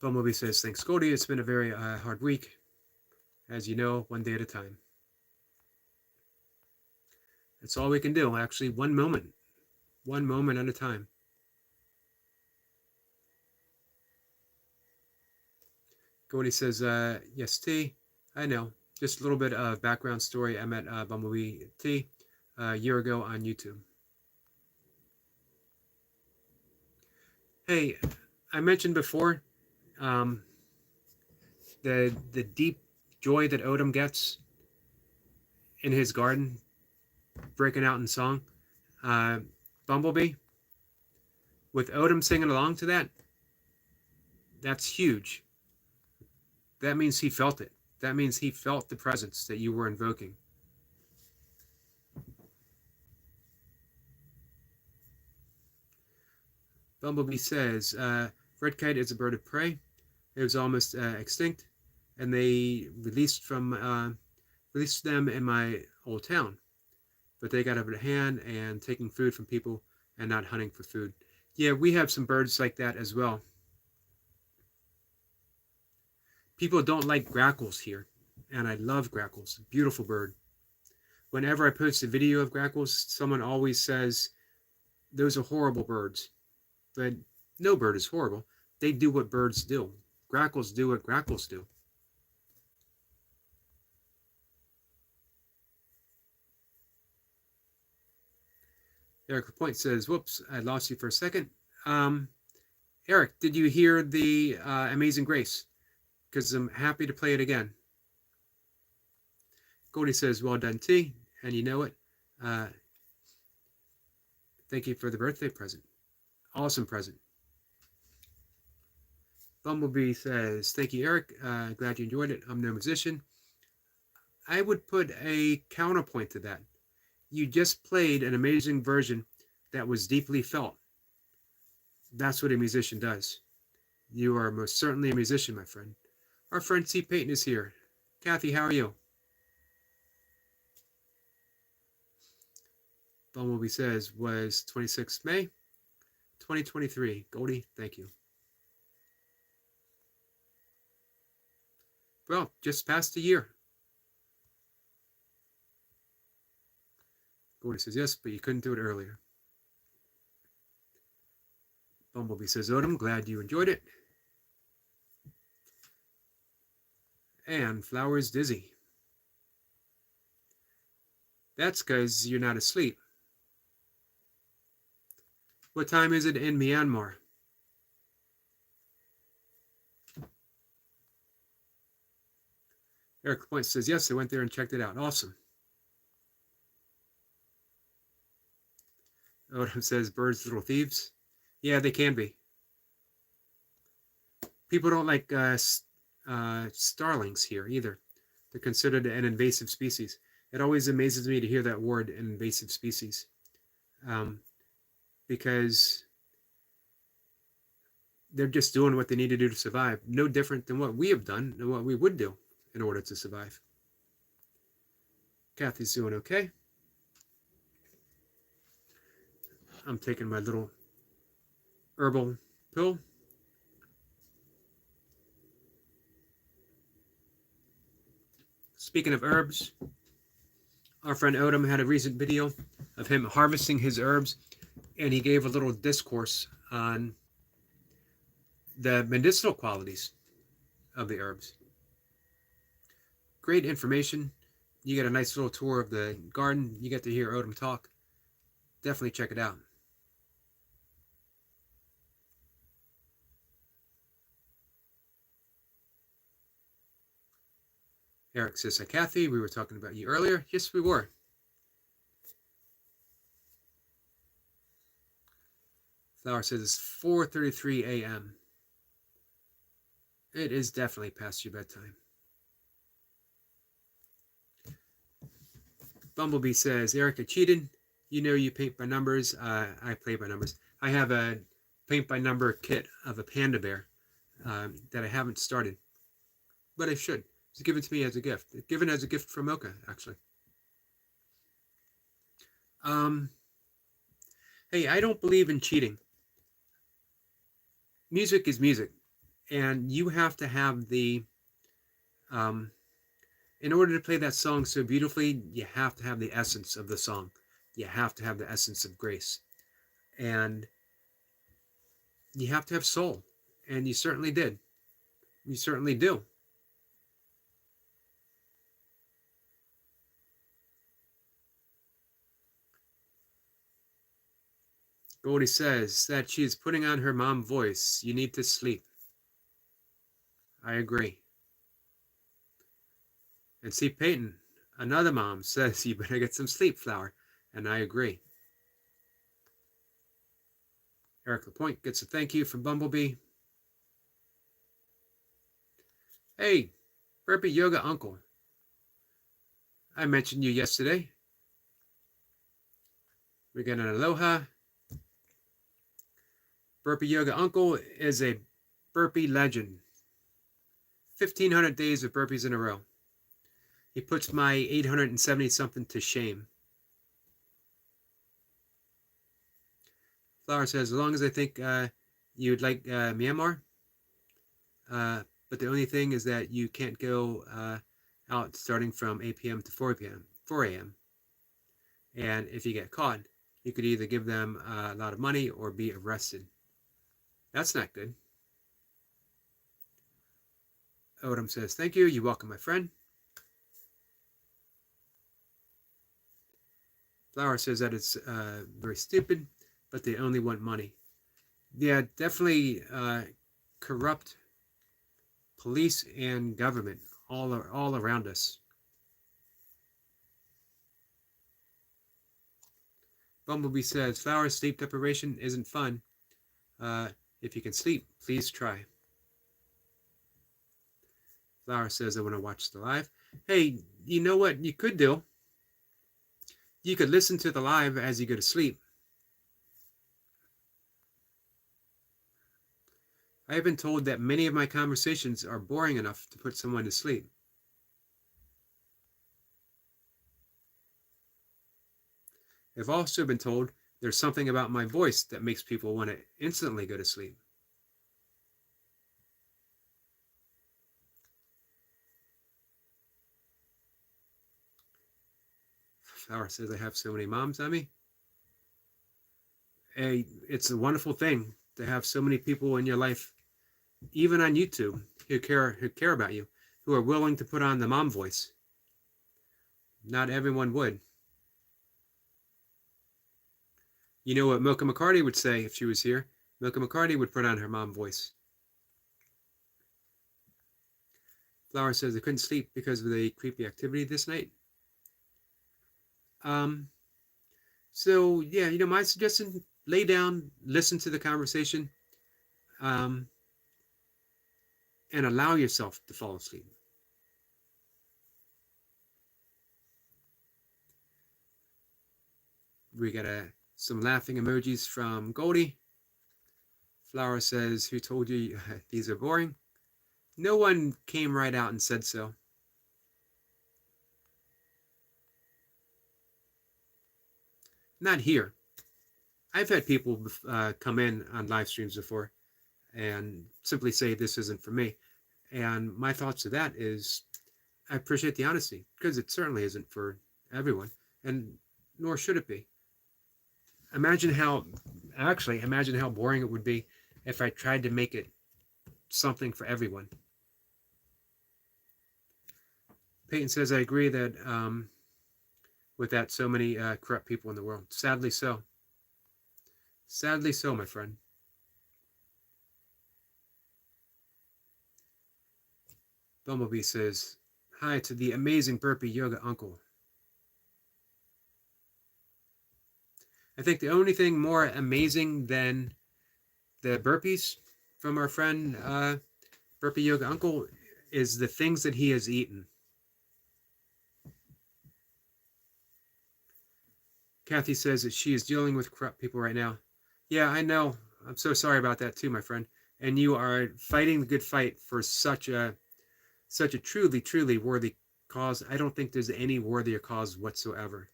Bumblebee says, thanks, Goldie. It's been a very hard week. As you know, one day at a time. That's all we can do. Actually, one moment at a time. Goldie says, yes, T. I know. Just a little bit of background story. I met Bumblebee T a year ago on YouTube. Hey, I mentioned before the deep joy that Odom gets in his garden, breaking out in song. Bumblebee, with Odom singing along to that, that's huge. That means he felt it. That means he felt the presence that you were invoking. Bumblebee says, red kite is a bird of prey. It was almost extinct, and they released them in my old town. but they got a hand and taking food from people and not hunting for food. Yeah, we have some birds like that as well. People don't like grackles here, and I love grackles. Beautiful bird. Whenever I post a video of grackles, someone always says, those are horrible birds. But no bird is horrible. They do what birds do. Grackles do what grackles do. Eric Point says, whoops, I lost you for a second. Eric, did you hear the Amazing Grace? Because I'm happy to play it again. Goldie says, well done, T. And you know it. Thank you for the birthday present. Awesome present. Bumblebee says, thank you, Eric. Glad you enjoyed it. I'm no musician. I would put a counterpoint to that. You just played an amazing version that was deeply felt. That's what a musician does. You are most certainly a musician, my friend. Our friend C. Payton is here. Kathy, how are you? Bumblebee says, was 26th May, 2023. Goldie, thank you. Well, just past a year. Goldie says, yes, but you couldn't do it earlier. Bumblebee says, Odom, glad you enjoyed it. And Flowers dizzy. That's because you're not asleep. What time is it in Myanmar? Eric Point says, yes, I went there and checked it out. Awesome. Odom says, birds, little thieves. Yeah, they can be. People don't like starlings here either. They're considered an invasive species. It always amazes me to hear that word, an invasive species. Because they're just doing what they need to do to survive. No different than what we have done and what we would do in order to survive. Kathy's doing okay. I'm taking my little herbal pill. Speaking of herbs, our friend Odom had a recent video of him harvesting his herbs, and he gave a little discourse on the medicinal qualities of the herbs. Great information. You get a nice little tour of the garden. You get to hear Odom talk. Definitely check it out. Eric says, hi, Kathy. We were talking about you earlier. Yes, we were. Flower says it's 4:33 a.m. It is definitely past your bedtime. Bumblebee says, Eric, I cheated. You know you paint by numbers. I play by numbers. I have a paint by number kit of a panda bear that I haven't started, but I should. It's given to me as a gift. It's given as a gift from Mocha, actually. Hey, I don't believe in cheating. Music is music, and you have to have the in order to play that song so beautifully, you have to have the essence of the song. You have to have the essence of grace, and you have to have soul, and you certainly did. You certainly do. Goldie says that she is putting on her mom voice. You need to sleep. I agree. And see, Peyton, another mom, says you better get some sleep, Flower. And I agree. Eric Lapointe gets a thank you from Bumblebee. Hey, Burpee Yoga Uncle. I mentioned you yesterday. We get an aloha. Burpee Yoga Uncle is a burpee legend. 1,500 days of burpees in a row. He puts my 870 something to shame. Flower says, as long as I think you'd like Myanmar, but the only thing is that you can't go out starting from 8 p.m. to 4 p.m., 4 a.m. And if you get caught, you could either give them a lot of money or be arrested. That's not good. Odom says, thank you. You're welcome, my friend. Flower says that it's very stupid, but they only want money. Yeah, definitely corrupt police and government all around us. Bumblebee says, Flower's sleep deprivation isn't fun. If you can sleep, please try. Flower says, I want to watch the live. Hey, you know what you could do? You could listen to the live as you go to sleep. I have been told that many of my conversations are boring enough to put someone to sleep. I've also been told there's something about my voice that makes people want to instantly go to sleep. Flower says, I have so many moms on me. Hey, it's a wonderful thing to have so many people in your life, even on YouTube, who care about you, who are willing to put on the mom voice. Not everyone would. You know what Milka McCarty would say if she was here? Milka McCarty would put on her mom voice. Flower says, I couldn't sleep because of the creepy activity this night. So yeah, my suggestion, lay down, listen to the conversation, and allow yourself to fall asleep. We got some laughing emojis from Goldie. Flower says, who told you these are boring? No one came right out and said so. Not here. I've had people come in on live streams before and simply say this isn't for me. And my thoughts to that is, I appreciate the honesty, because it certainly isn't for everyone, and nor should it be. Imagine how boring it would be if I tried to make it something for everyone. Peyton says, I agree that with that, so many corrupt people in the world. Sadly so. Sadly so, my friend. Bumblebee says, hi to the amazing burpee yoga uncle. I think the only thing more amazing than the burpees from our friend burpee yoga uncle is the things that he has eaten. Kathy says that she is dealing with corrupt people right now. Yeah, I know. I'm so sorry about that too, my friend. And you are fighting the good fight for such a truly, truly worthy cause. I don't think there's any worthier cause whatsoever.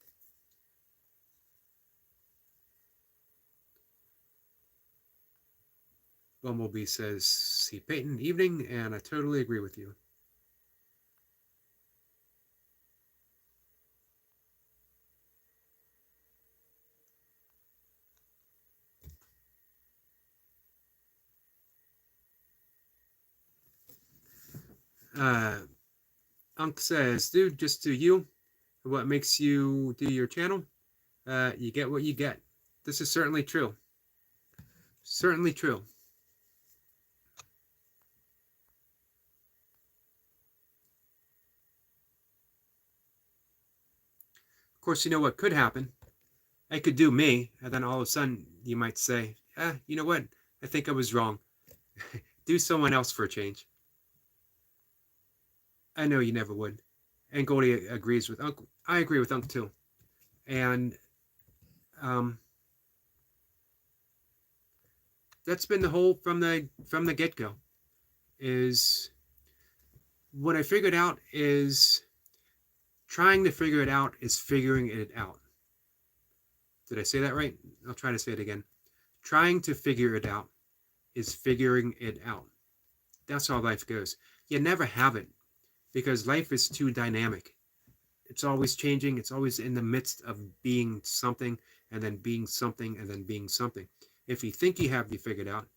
Bumblebee says, see Peyton, evening, and I totally agree with you. Unc says, dude, just do you. What makes you do your channel? You get what you get. This is certainly true. Certainly true. Of course, you know what could happen? I could do me, and then all of a sudden you might say, you know what? I think I was wrong. Do someone else for a change. I know you never would. And Goldie agrees with Uncle. I agree with Uncle too. And that's been the whole from the get-go. Is what I figured out is trying to figure it out is figuring it out. Did I say that right? I'll try to say it again. Trying to figure it out is figuring it out. That's how life goes. You never have it because life is too dynamic. It's always changing. It's always in the midst of being something and then being something and then being something. If you think you have you figured out,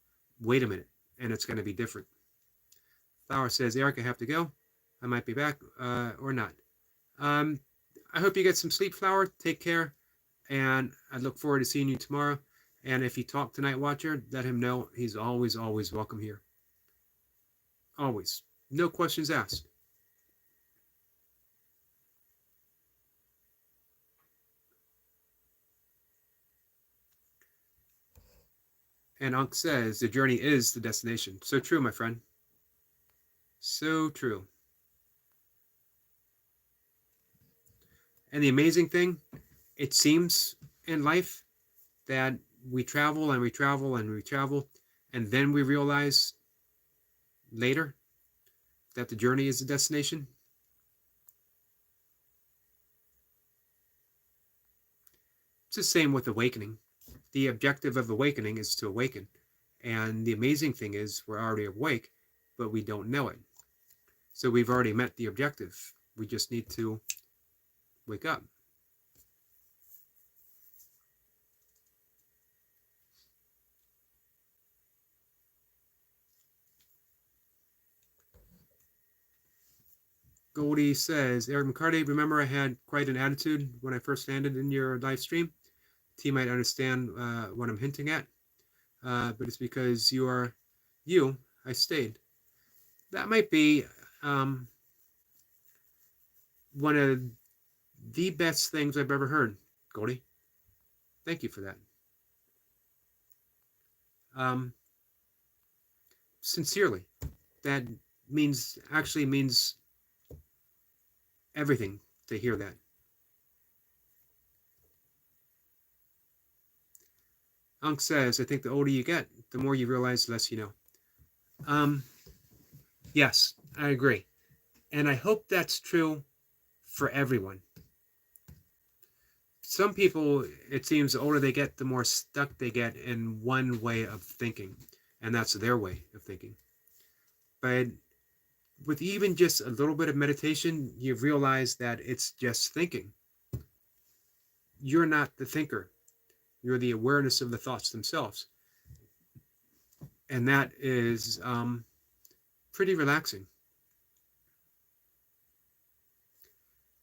wait a minute, and it's going to be different. Flower says, Eric, I have to go. I might be back or not. Um, I hope you get some sleep, Flower. Take care, and I look forward to seeing you tomorrow. And if you talk to Night Watcher, let him know he's always, always welcome here. Always. No questions asked. And Unc says, the journey is the destination. So true, my friend. So true. And the amazing thing, it seems in life that we travel and we travel and we travel, and then we realize later that the journey is the destination. It's the same with awakening. The objective of awakening is to awaken. And the amazing thing is we're already awake, but we don't know it. So we've already met the objective. We just need to wake up. Goldie says, Eric McCarty, remember I had quite an attitude when I first landed in your live stream? T might understand what I'm hinting at, but it's because you are you, I stayed. That might be one of the best things I've ever heard, Goldie. Thank you for that. Sincerely, that actually means everything to hear that. Unc says, I think the older you get, the more you realize, the less you know. Yes, I agree. And I hope that's true for everyone. Some people, it seems, the older they get, the more stuck they get in one way of thinking. And that's their way of thinking. But with even just a little bit of meditation, you realize that it's just thinking. You're not the thinker. You're the awareness of the thoughts themselves. And that is pretty relaxing.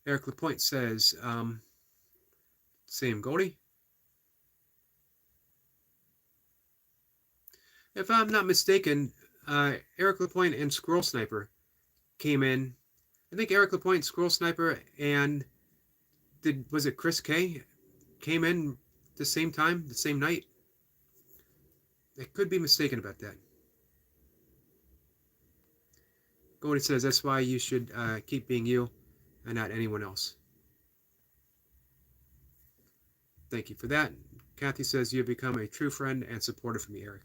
Eric Lapointe says, same Goldie. If I'm not mistaken, Eric Lapointe and Squirrel Sniper came in. I think Eric Lapointe, Squirrel Sniper, and was it Chris K came in the same time, the same night? I could be mistaken about that. Goldie says that's why you should keep being you and not anyone else. Thank you for that. Kathy says you've become a true friend and supporter for me, Eric.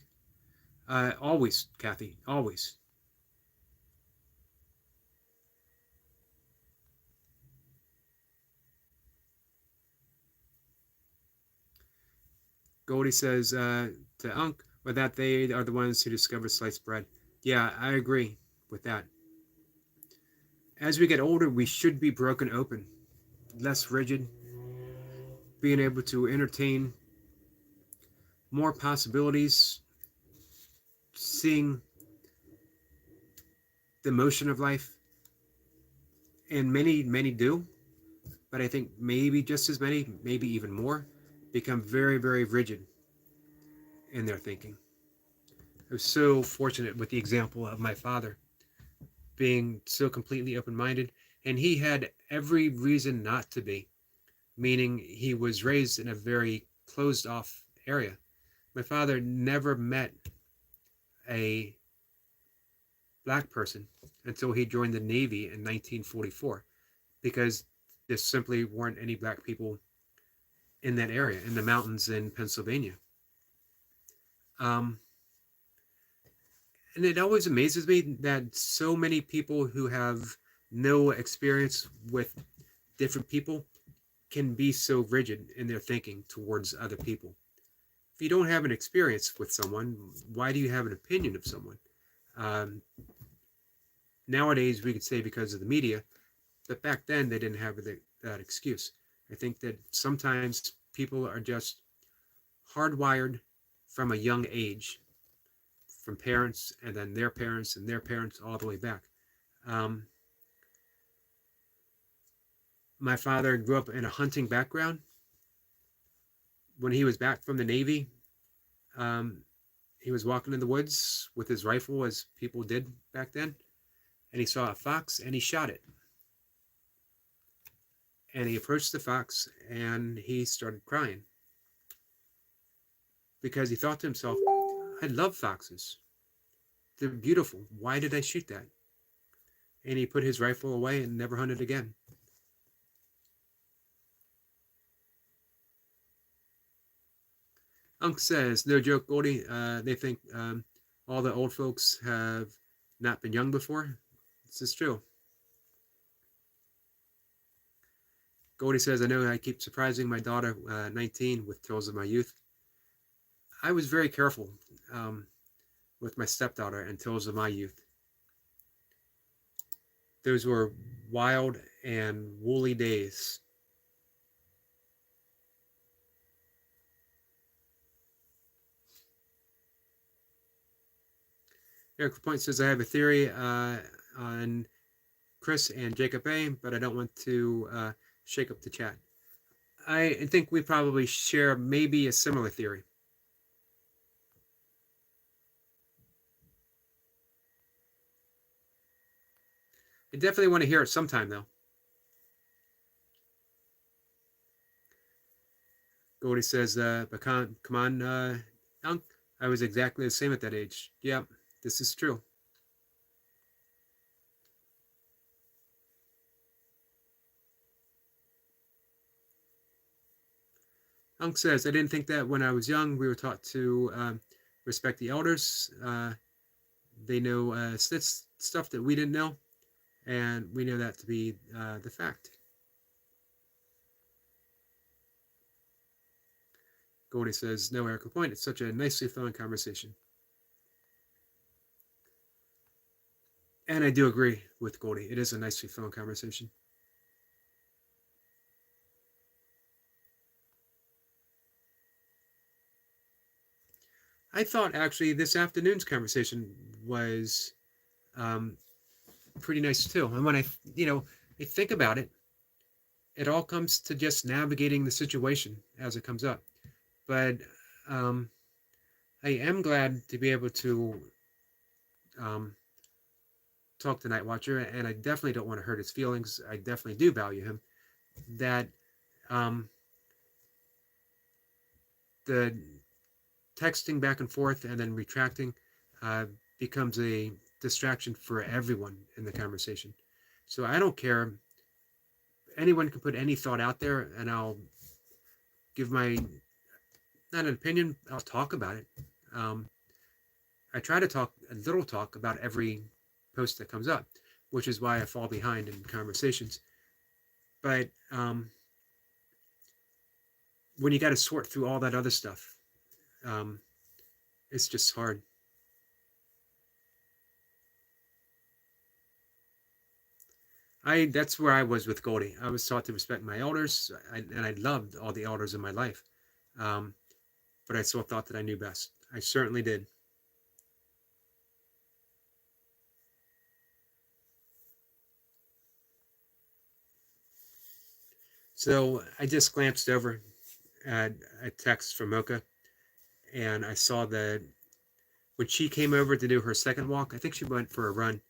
Always, Kathy, always. Goldie says to Unc, but that they are the ones who discovered sliced bread. Yeah, I agree with that. As we get older, we should be broken open, less rigid, being able to entertain more possibilities, seeing the motion of life. And many, many do, but I think maybe just as many, maybe even more, become very, very rigid in their thinking. I was so fortunate with the example of my father being so completely open-minded, and he had every reason not to be, meaning he was raised in a very closed-off area. My father never met a black person until he joined the Navy in 1944, because there simply weren't any black people in that area, in the mountains in Pennsylvania. And it always amazes me that so many people who have no experience with different people can be so rigid in their thinking towards other people. if you don't have an experience with someone, why do you have an opinion of someone? Um, Nowadays, we could say because of the media, but back then they didn't have that excuse. I think that sometimes people are just hardwired from a young age, from parents and then their parents all the way back. Um, my father grew up in a hunting background. When he was back from the Navy, um, he was walking in the woods with his rifle, as people did back then, and he saw a fox and he shot it. And he approached the fox and he started crying because he thought to himself, I love foxes. They're beautiful. Why did I shoot that? And he put his rifle away and never hunted again. Unc says, no joke, Goldie. They think all the old folks have not been young before. This is true. Goldie says, I know I keep surprising my daughter, 19, with tales of my youth. I was very careful with my stepdaughter and tales of my youth. Those were wild and woolly days. Eric Point says, I have a theory on Chris and Jacob A, but I don't want to shake up the chat. I think we probably share maybe a similar theory. I definitely want to hear it sometime, though. Goldie says, but come on, Unc. I was exactly the same at that age. Yep, this is true. Unc says, I didn't think that when I was young. We were taught to respect the elders. They know stuff that we didn't know, and we know that to be the fact. Goldie says, no, Erica Point. It's such a nicely flowing conversation. And I do agree with Goldie. It is a nicely flowing conversation. I thought actually this afternoon's conversation was pretty nice too. And when I think about it, it all comes to just navigating the situation as it comes up. But I am glad to be able to talk to Night Watcher, and I definitely don't want to hurt his feelings. I definitely do value him. That the texting back and forth and then retracting becomes a distraction for everyone in the conversation. So I don't care. Anyone can put any thought out there, and I'll give my, not an opinion, I'll talk about it. I try to talk about every post that comes up, which is why I fall behind in conversations. But when you got to sort through all that other stuff, it's just hard. That's where I was with Goldie. I was taught to respect my elders, and I loved all the elders in my life. But I still thought that I knew best. I certainly did. So I just glanced over at a text from Mocha, and I saw that when she came over to do her second walk, I think she went for a run.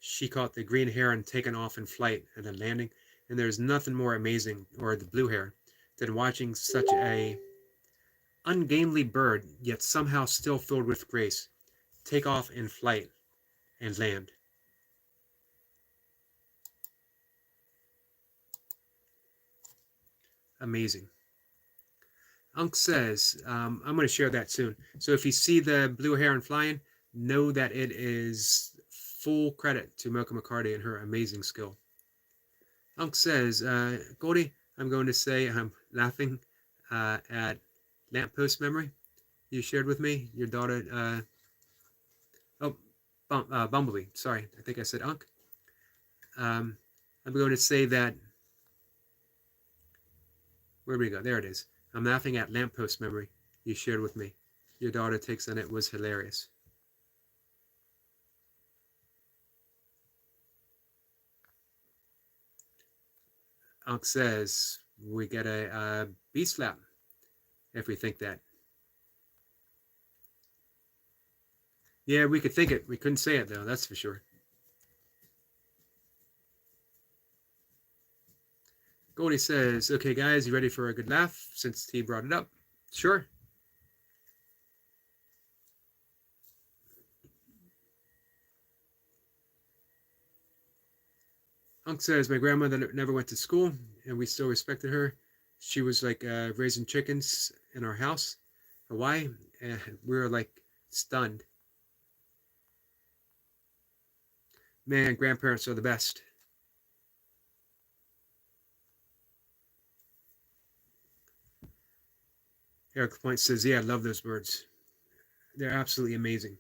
She caught the green heron taken off in flight and then landing. And there's nothing more amazing, or the blue hare, than watching such a ungainly bird, yet somehow still filled with grace, take off in flight and land. Amazing. Unc says, I'm going to share that soon. So if you see the blue heron flying, know that it is full credit to Mocha McCarty and her amazing skill. Unc says, Goldie, I'm going to say I'm laughing at lamppost memory you shared with me. Your daughter, oh, Bumblebee. Sorry, I think I said Unk. I'm going to say that. Where do we go? There it is. I'm laughing at lamppost memory you shared with me. Your daughter takes on it was hilarious. Unk says we get a B slap if we think that. Yeah, we could think it. We couldn't say it though. That's for sure. Goldie says, "Okay, guys, you ready for a good laugh?" Since he brought it up, sure. Unk says, "My grandmother never went to school, and we still respected her. She was like raising chickens in our house, Hawaii, and we were like stunned. Man, grandparents are the best." Eric Point says, "Yeah, I love those birds. They're absolutely amazing."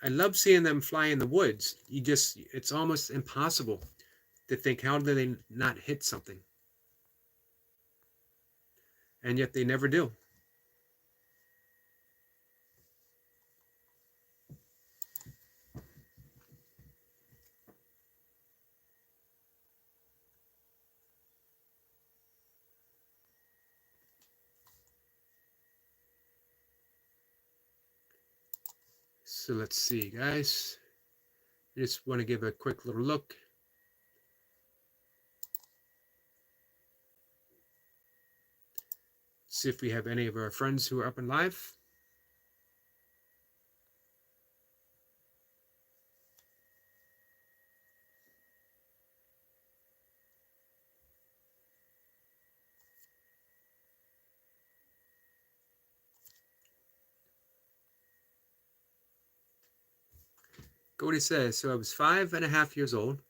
I love seeing them fly in the woods. It's almost impossible to think, how do they not hit something? And yet they never do. So let's see, guys. I just want to give a quick little look. See if we have any of our friends who are up and live. Cody says, "So I was 5.5 years old.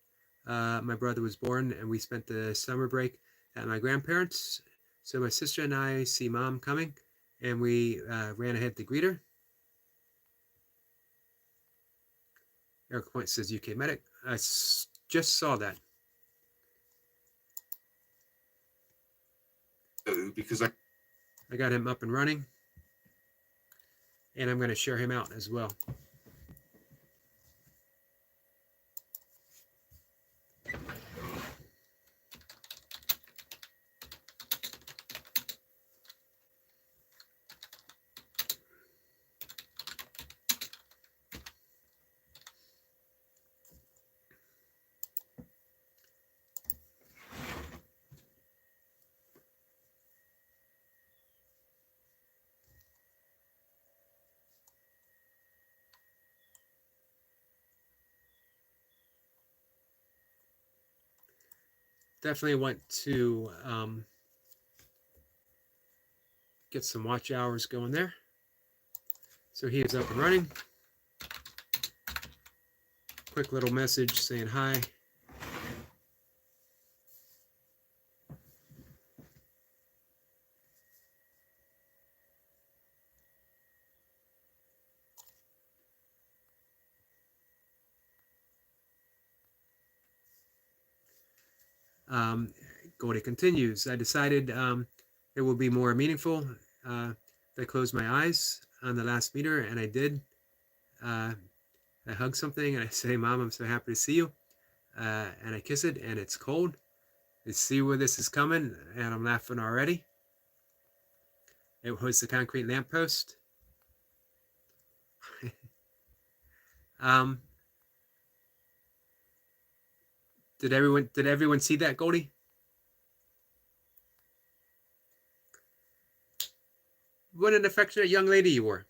My brother was born, and we spent the summer break at my grandparents'. So my sister and I see mom coming, and we ran ahead to greet her." Eric Point says, "UK medic." Just saw that. Because I got him up and running, and I'm going to share him out as well. Definitely want to get some watch hours going there. So he is up and running. Quick little message saying hi. Goldie continues, "I decided it will be more meaningful if I close my eyes on the last meter," and I did. I hug something and I say, "Mom, I'm so happy to see you." And I kiss it, and it's cold. I see where this is coming, and I'm laughing already. It was the concrete lamppost. um, did everyone see that, Goldie? What an affectionate young lady you were.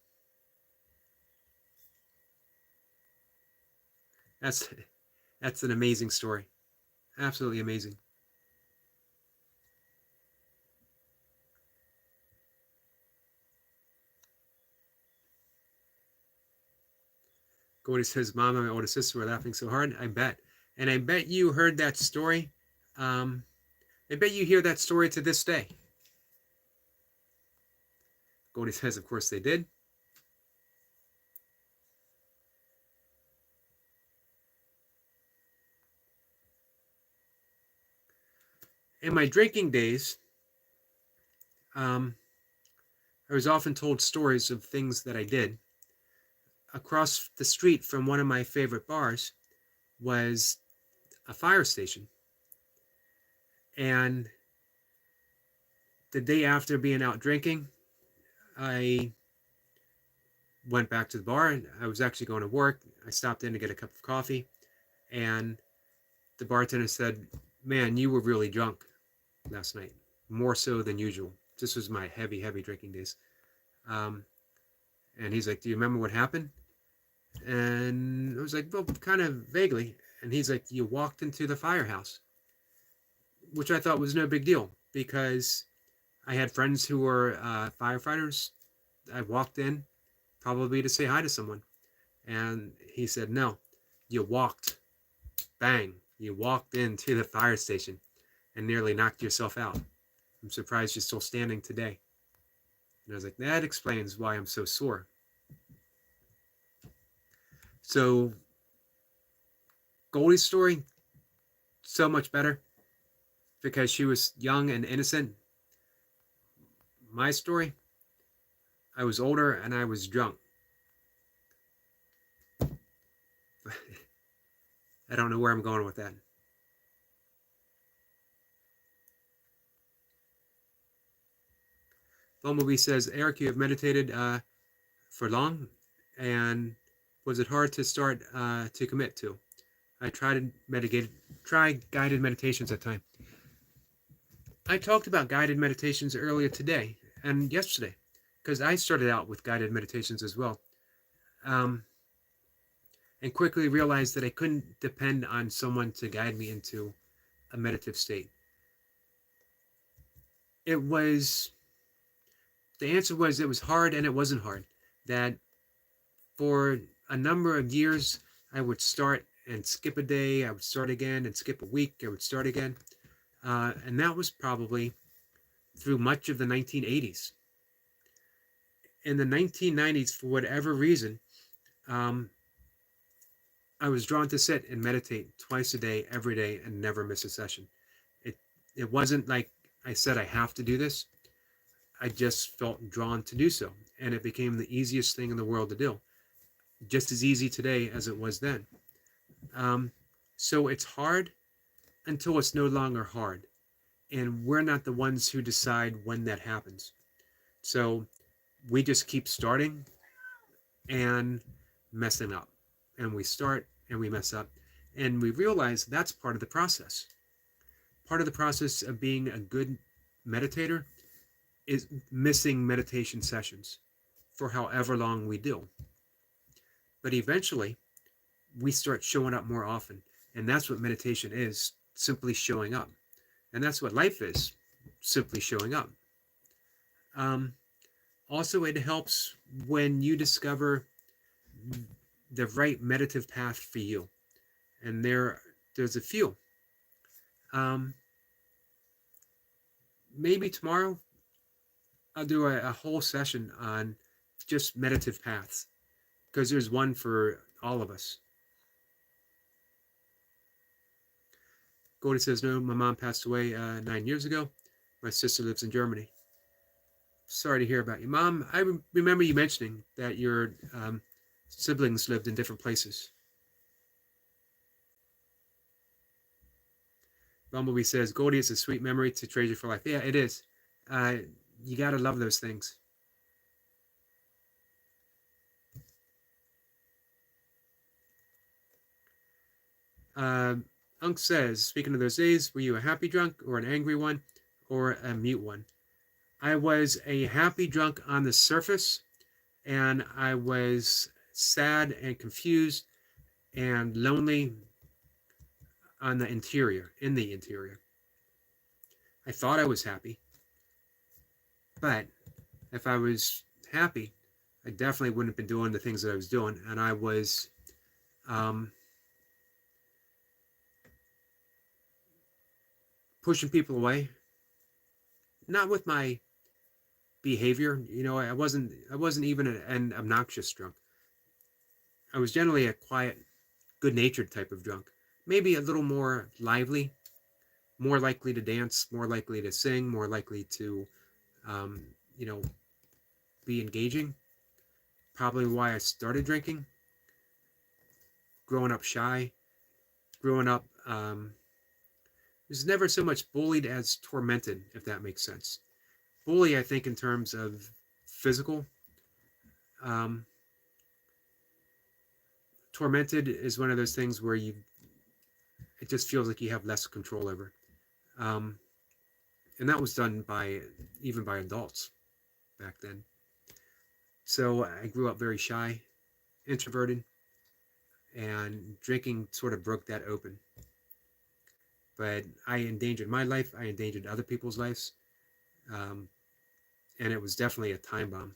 That's that's an amazing story. Absolutely amazing. Goldie says, "Mom and my older sister were laughing so hard. I bet." And I bet you heard that story. Um, I bet you hear that story to this day. Goldie says, of course they did. In my drinking days, I was often told stories of things that I did. Across the street from one of my favorite bars was a fire station. And the day after being out drinking, I went back to the bar and I was actually going to work. I stopped in to get a cup of coffee, and the bartender said, "Man, you were really drunk last night, more so than usual." This was my heavy drinking days. Um, and he's like, "Do you remember what happened?" And I was like, "Well, kind of vaguely." And he's like, "You walked into the firehouse," which I thought was no big deal because I had friends who were firefighters. I walked in probably to say hi to someone. And he said, "No, you walked, bang, you walked into the fire station and nearly knocked yourself out. I'm surprised you're still standing today." And I was like, "That explains why I'm so sore." So Goldie's story, so much better because she was young and innocent. My story, I was older and I was drunk. I don't know where I'm going with that. Bumblebee says, "Eric, you have meditated for long, and was it hard to start to commit to?" I try guided meditations at time. I talked about guided meditations earlier today and yesterday because I started out with guided meditations as well, um, and quickly realized that I couldn't depend on someone to guide me into a meditative state. It was the answer was it was hard and it wasn't hard. That for a number of years I would start and skip a day, I would start again and skip a week, I would start again, and that was probably through much of the 1980s. In the 1990s, for whatever reason, um, I was drawn to sit and meditate twice a day, every day, and never miss a session. It it wasn't like I said I have to do this. I just felt drawn to do so, and it became the easiest thing in the world to do. Just as easy today as it was then. Um, so it's hard until it's no longer hard, and we're not the ones who decide when that happens. So we just keep starting and messing up, and we start and we mess up, and we realize that's part of the process. Part of the process of being a good meditator is missing meditation sessions for however long we do. But eventually we start showing up more often, and that's what meditation is, simply showing up. And that's what life is, simply showing up. um, Also, it helps when you discover the right meditative path for you, and there's a few. um, Maybe tomorrow I'll do a whole session on just meditative paths because there's one for all of us. Goldie says, "No, my mom passed away 9 years ago. My sister lives in Germany." Sorry to hear about your mom. I remember you mentioning that your siblings lived in different places. Bumblebee says, "Goldie is a sweet memory to treasure for life." Yeah, it is. Uh, you got to love those things. Uh, Unc says, "Speaking of those days, were you a happy drunk or an angry one or a mute one?" I was a happy drunk on the surface, and I was sad and confused and lonely on the interior, in the interior. I thought I was happy, but if I was happy, I definitely wouldn't have been doing the things that I was doing, and I was um, pushing people away, not with my behavior. I wasn't even an obnoxious drunk. I was generally a quiet, good-natured type of drunk. Maybe a little more lively, more likely to dance, more likely to sing, more likely to, um, you know, be engaging. Probably why I started drinking. Growing up shy, growing up, was never so much bullied as tormented, if that makes sense. Bully, I think, in terms of physical. Um, Tormented is one of those things where it just feels like you have less control over. Um, and that was done even by adults back then. So I grew up very shy, introverted, and drinking sort of broke that open. But I endangered my life. I endangered other people's lives. Um, and it was definitely a time bomb.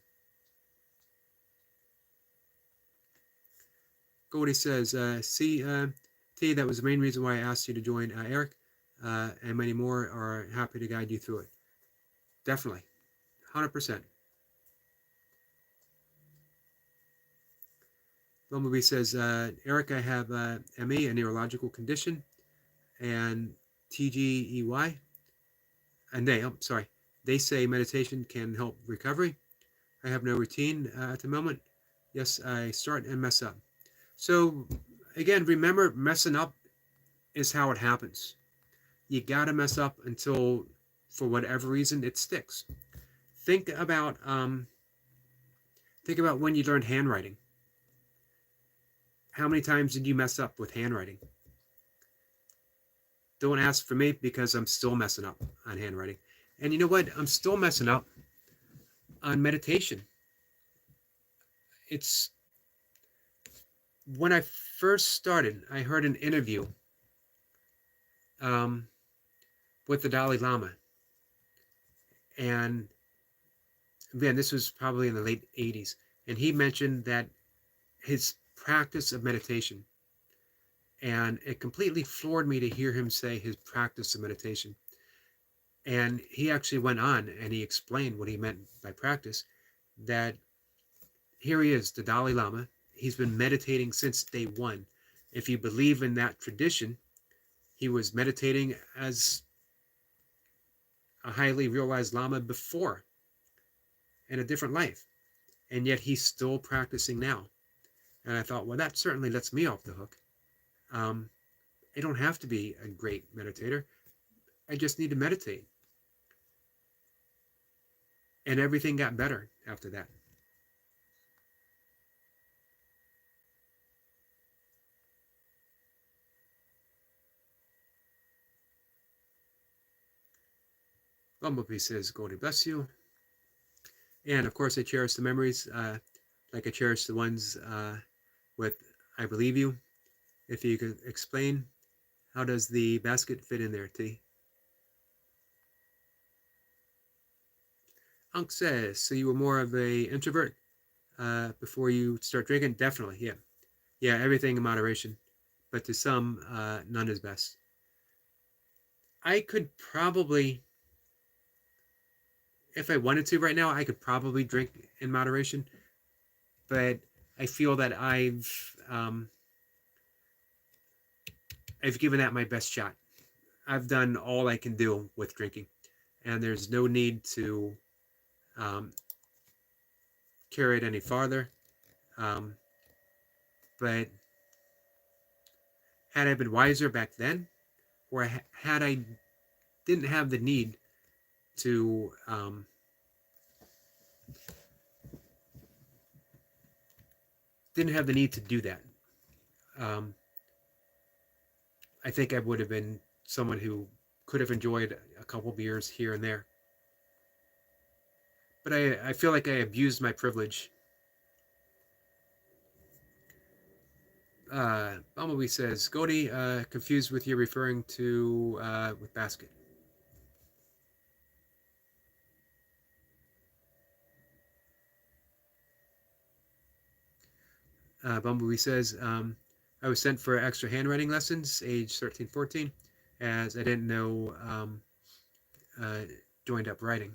Goldie says, T, that was the main reason why I asked you to join Eric, and many more are happy to guide you through it. Definitely. 100%. Bumblebee says, Eric, I have ME, a neurological condition, and TGEY, and they say meditation can help recovery. I have no routine at the moment. Yes, I start and mess up. So, again, remember, messing up is how it happens. You gotta mess up until, for whatever reason, it sticks. Think about when you learned handwriting. How many times did you mess up with handwriting? Don't ask for me because I'm still messing up on handwriting. And you know what? I'm still messing up on meditation. It's when I first started, I heard an interview um, with the Dalai Lama. And again, this was probably in the late 80s. And he mentioned that his practice of meditation, and it completely floored me to hear him say his practice of meditation. And he actually went on and he explained what he meant by practice, that here he is, the Dalai Lama. He's been meditating since day one. If you believe in that tradition, he was meditating as a highly realized Lama before in a different life. And yet he's still practicing now. And I thought, well, that certainly lets me off the hook. I don't have to be a great meditator. I just need to meditate. And everything got better after that. Bumblebee says, God bless you. And of course, I cherish the memories, like I cherish the ones with I Believe You. If you could explain, how does the basket fit in there, T? Unk says, so you were more of a introvert before you start drinking? Definitely, yeah. Yeah, everything in moderation. But to some, none is best. I could probably, if I wanted to right now, I could probably drink in moderation. But I feel that I've given that my best shot. I've done all I can do with drinking, and there's no need to um, carry it any farther. Um, but had I been wiser back then, or had I didn't have the need to do that, um, I think I would have been someone who could have enjoyed a couple beers here and there. But I feel like I abused my privilege. Bumblebee says, Godi, confused with you referring to with basket. Bumblebee says, I was sent for extra handwriting lessons, age 13, 14, as I didn't know uh, joined up writing.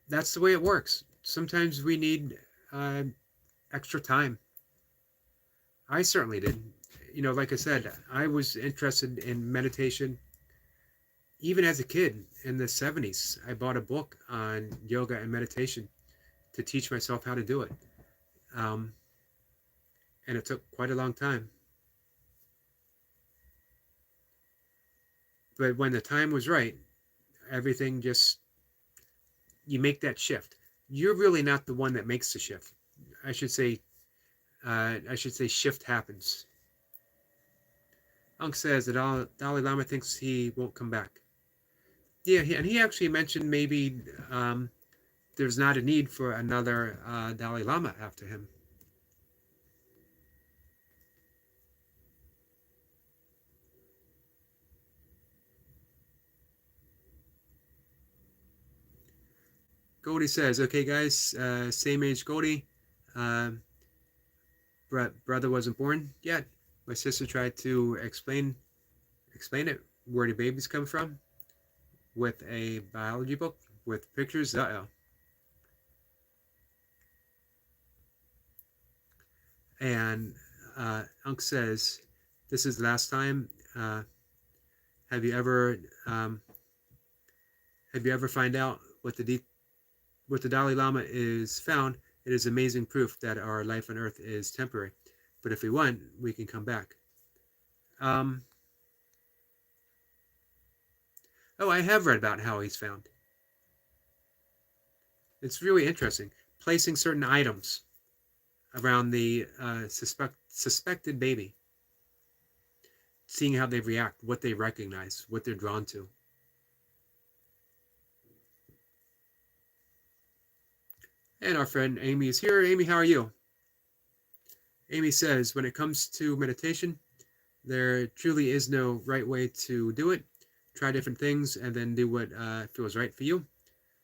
That's the way it works. Sometimes we need uh, extra time. I certainly did. You know, like I said, I was interested in meditation even as a kid in the 70s. I bought a book on yoga and meditation to teach myself how to do it. Um, and it took quite a long time. But when the time was right, everything just, you make that shift. You're really not the one that makes the shift. I should say, shift happens. Unk says that Dalai Lama thinks he won't come back. Yeah, and he actually mentioned maybe there's not a need for another Dalai Lama after him. Goldie says, okay, guys, same age Goldie. Uh, brother wasn't born yet. My sister tried to explain it. Where do babies come from? With a biology book with pictures. Uh-oh. And Unc says, this is the last time. Have you ever um, find out what the Dalai Lama is found? It is amazing proof that our life on Earth is temporary. But if we want, we can come back. Um, oh, I have read about how he's found. It's really interesting. Placing certain items around the suspected baby, seeing how they react, what they recognize, what they're drawn to. And our friend Amy is here. Amy, how are you? Amy says, when it comes to meditation, there truly is no right way to do it. Try different things and then do what feels right for you.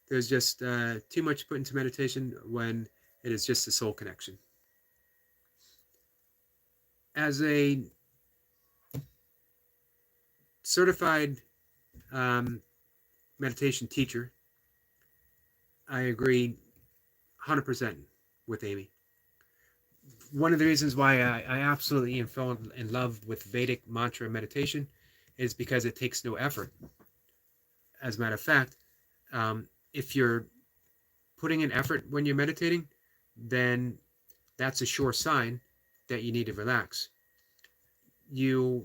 There's just too much put into meditation when it is just a soul connection. As a certified meditation teacher, I agree 100% with Amy. One of the reasons why I absolutely fell in love with Vedic mantra meditation is because it takes no effort. As a matter of fact, if you're putting in effort when you're meditating, then that's a sure sign that you need to relax. A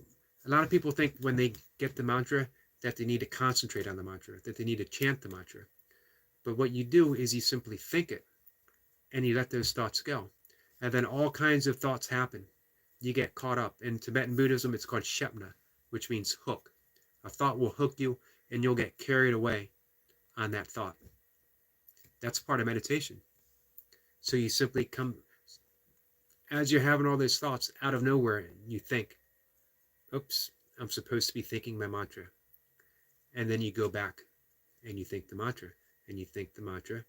lot of people think when they get the mantra that they need to concentrate on the mantra, that they need to chant the mantra. But what you do is you simply think it and you let those thoughts go. And then all kinds of thoughts happen. You get caught up. In Tibetan Buddhism, it's called shepna, which means hook. A thought will hook you and you'll get carried away on that thought. That's part of meditation. So you simply come, as you're having all those thoughts out of nowhere, you think, oops, I'm supposed to be thinking my mantra. And then you go back and you think the mantra, and you think the mantra,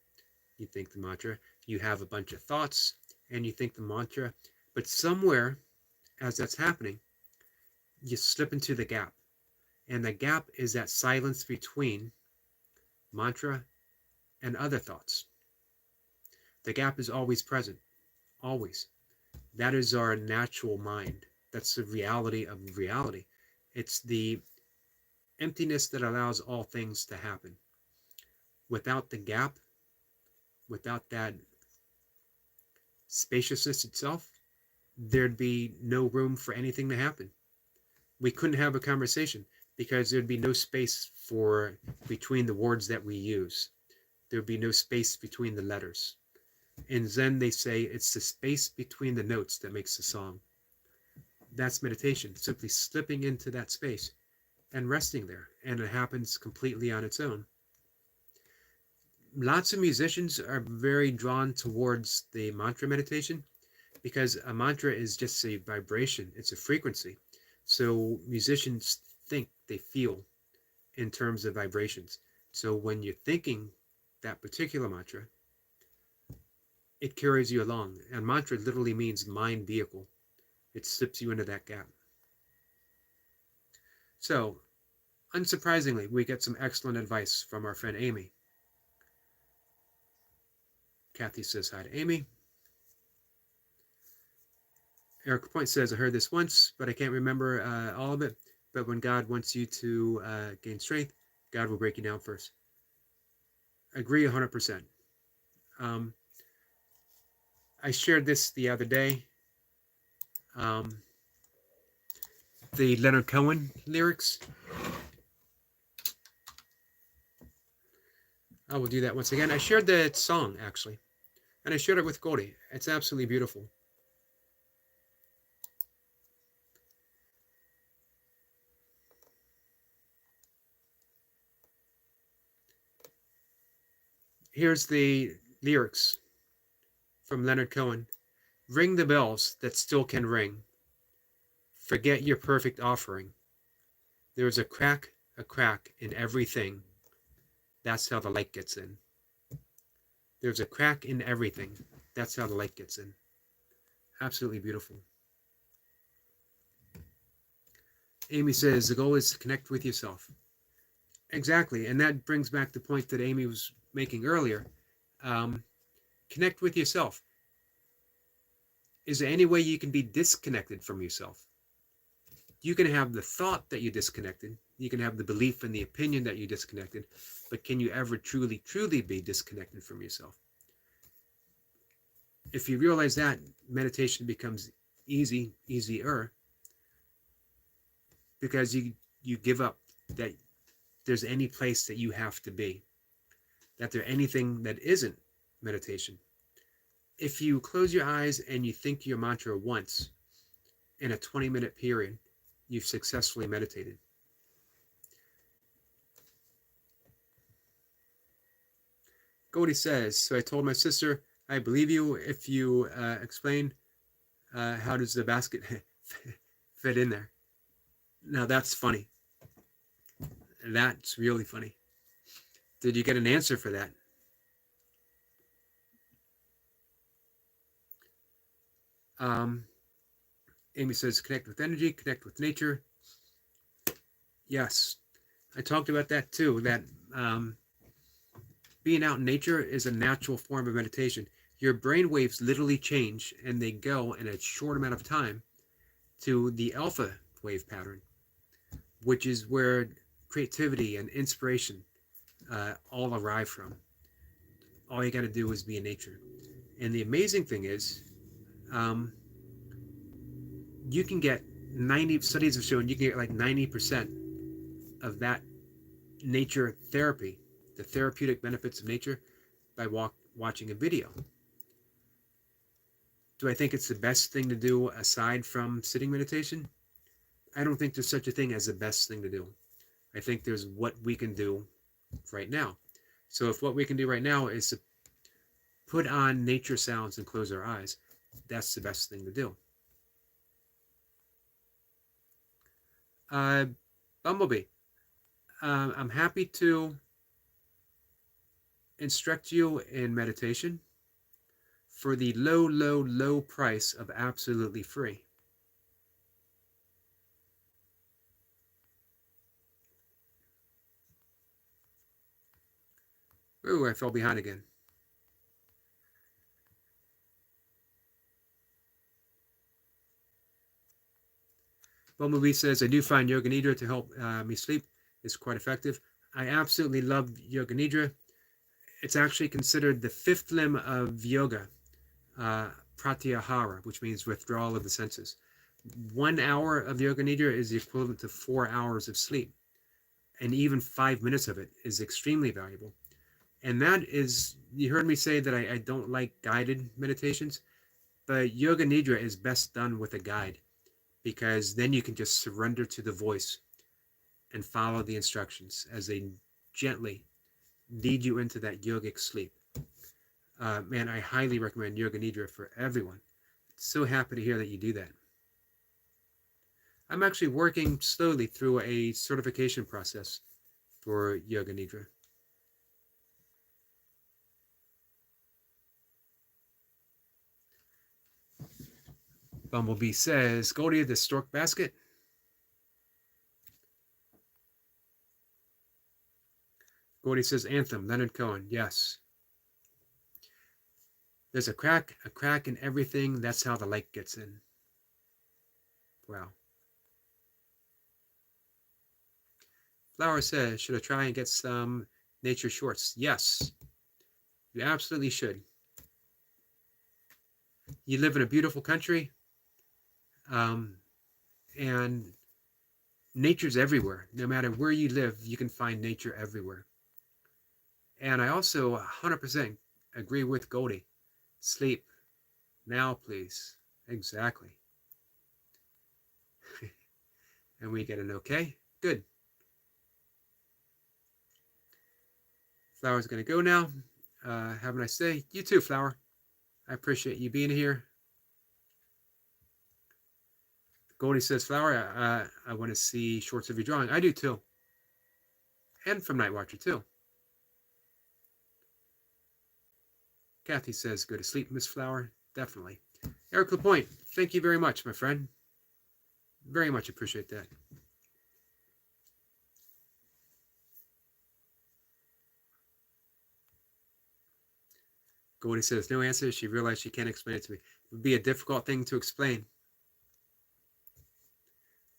you think the mantra. You have a bunch of thoughts and you think the mantra, but somewhere as that's happening, you slip into the gap. And the gap is that silence between mantra and other thoughts. The gap is always present, always. That is our natural mind. That's the reality of reality. It's the emptiness that allows all things to happen. Without the gap, without that spaciousness itself, there'd be no room for anything to happen. We couldn't have a conversation because there'd be no space for between the words that we use. There'd be no space between the letters. In Zen, they say it's the space between the notes that makes the song. That's meditation, simply slipping into that space and resting there, and it happens completely on its own. Lots of musicians are very drawn towards the mantra meditation because a mantra is just a vibration, it's a frequency. So musicians think, they feel in terms of vibrations. So when you're thinking that particular mantra, it carries you along. And mantra literally means mind vehicle. It slips you into that gap. So, unsurprisingly, we get some excellent advice from our friend Amy. Kathy says hi to Amy. Eric Point says, I heard this once, but I can't remember all of it. But when God wants you to gain strength, God will break you down first. Agree 100%. I shared this the other day. The Leonard Cohen lyrics. I will do that once again. I shared the song, actually, and I shared it with Goldie. It's absolutely beautiful. Here's the lyrics from Leonard Cohen. Ring the bells that still can ring. Forget your perfect offering. There is a crack in everything. That's how the light gets in. There's a crack in everything. That's how the light gets in. Absolutely beautiful. Amy says the goal is to connect with yourself. Exactly, and that brings back the point that Amy was making earlier. Connect with yourself. Is there any way you can be disconnected from yourself? You can have the thought that you're disconnected. You can have the belief and the opinion that you're disconnected. But can you ever truly, truly be disconnected from yourself? If you realize that, meditation becomes easier, because you give up that there's any place that you have to be, that there anything that isn't meditation. If you close your eyes and you think your mantra once in a 20-minute period, you've successfully meditated. Goldie says, so I told my sister, I believe you if you explain how does the basket fit in there. Now that's funny. That's really funny. Did you get an answer for that? Amy says, connect with energy, connect with nature. Yes, I talked about that too, that being out in nature is a natural form of meditation. Your brain waves literally change, and they go in a short amount of time to the alpha wave pattern, which is where creativity and inspiration all arrive from. All you got to do is be in nature. And the amazing thing is, you can get 90 studies have shown you can get like 90% of that nature therapy, the therapeutic benefits of nature, by watching a video. Do I think it's the best thing to do aside from sitting meditation? I don't think there's such a thing as the best thing to do. I think there's what we can do right now. So if what we can do right now is to put on nature sounds and close our eyes, that's the best thing to do. Bumblebee, I'm happy to instruct you in meditation for the low price of absolutely free. Ooh, I fell behind again. Bumblebee says, I do find Yoga Nidra to help me sleep. It's quite effective. I absolutely love Yoga Nidra. It's actually considered the fifth limb of yoga, pratyahara, which means withdrawal of the senses. 1 hour of Yoga Nidra is the equivalent to 4 hours of sleep. And even 5 minutes of it is extremely valuable. And that is, you heard me say that I don't like guided meditations, but Yoga Nidra is best done with a guide, because then you can just surrender to the voice and follow the instructions as they gently lead you into that yogic sleep. Man, I highly recommend Yoga Nidra for everyone. So happy to hear that you do that. I'm actually working slowly through a certification process for Yoga Nidra. Bumblebee says, Goldie, the stork basket. Goldie says Anthem, Leonard Cohen. Yes. There's a crack in everything. That's how the light gets in. Wow. Flower says, should I try and get some nature shorts? Yes. You absolutely should. You live in a beautiful country, and nature's everywhere. No matter where you live, you can find nature everywhere. And I also 100% agree with Goldie. Sleep now, please. Exactly. And we get an okay. Good. Flower's going to go now. Have a nice day. You too, Flower. I appreciate you being here. Goldie says, Flower, I want to see shorts of your drawing. I do too. And from Night Watcher too. Kathy says, go to sleep, Miss Flower. Definitely. Eric LaPointe, thank you very much, my friend. Very much appreciate that. Goldie says, no answer. She realized she can't explain it to me. It would be a difficult thing to explain.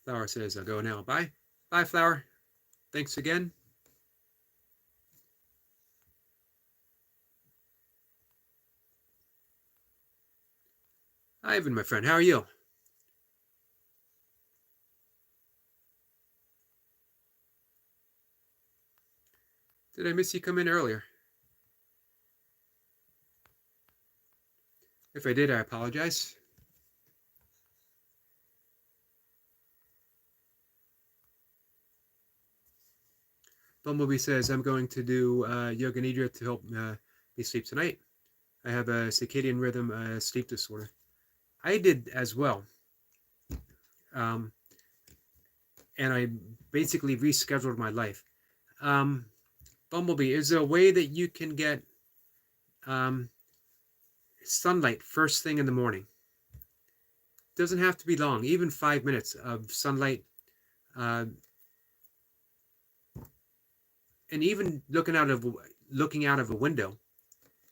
Flower says, I'll go now. Bye. Bye, Flower. Thanks again. Ivan, my friend, how are you? Did I miss you come in earlier? If I did, I apologize. Bumblebee says, I'm going to do Yoga Nidra to help me sleep tonight. I have a circadian rhythm sleep disorder. I did as well. And I basically rescheduled my life. Bumblebee, is there a way that you can get sunlight first thing in the morning? It doesn't have to be long, even 5 minutes of sunlight. And even looking out of a window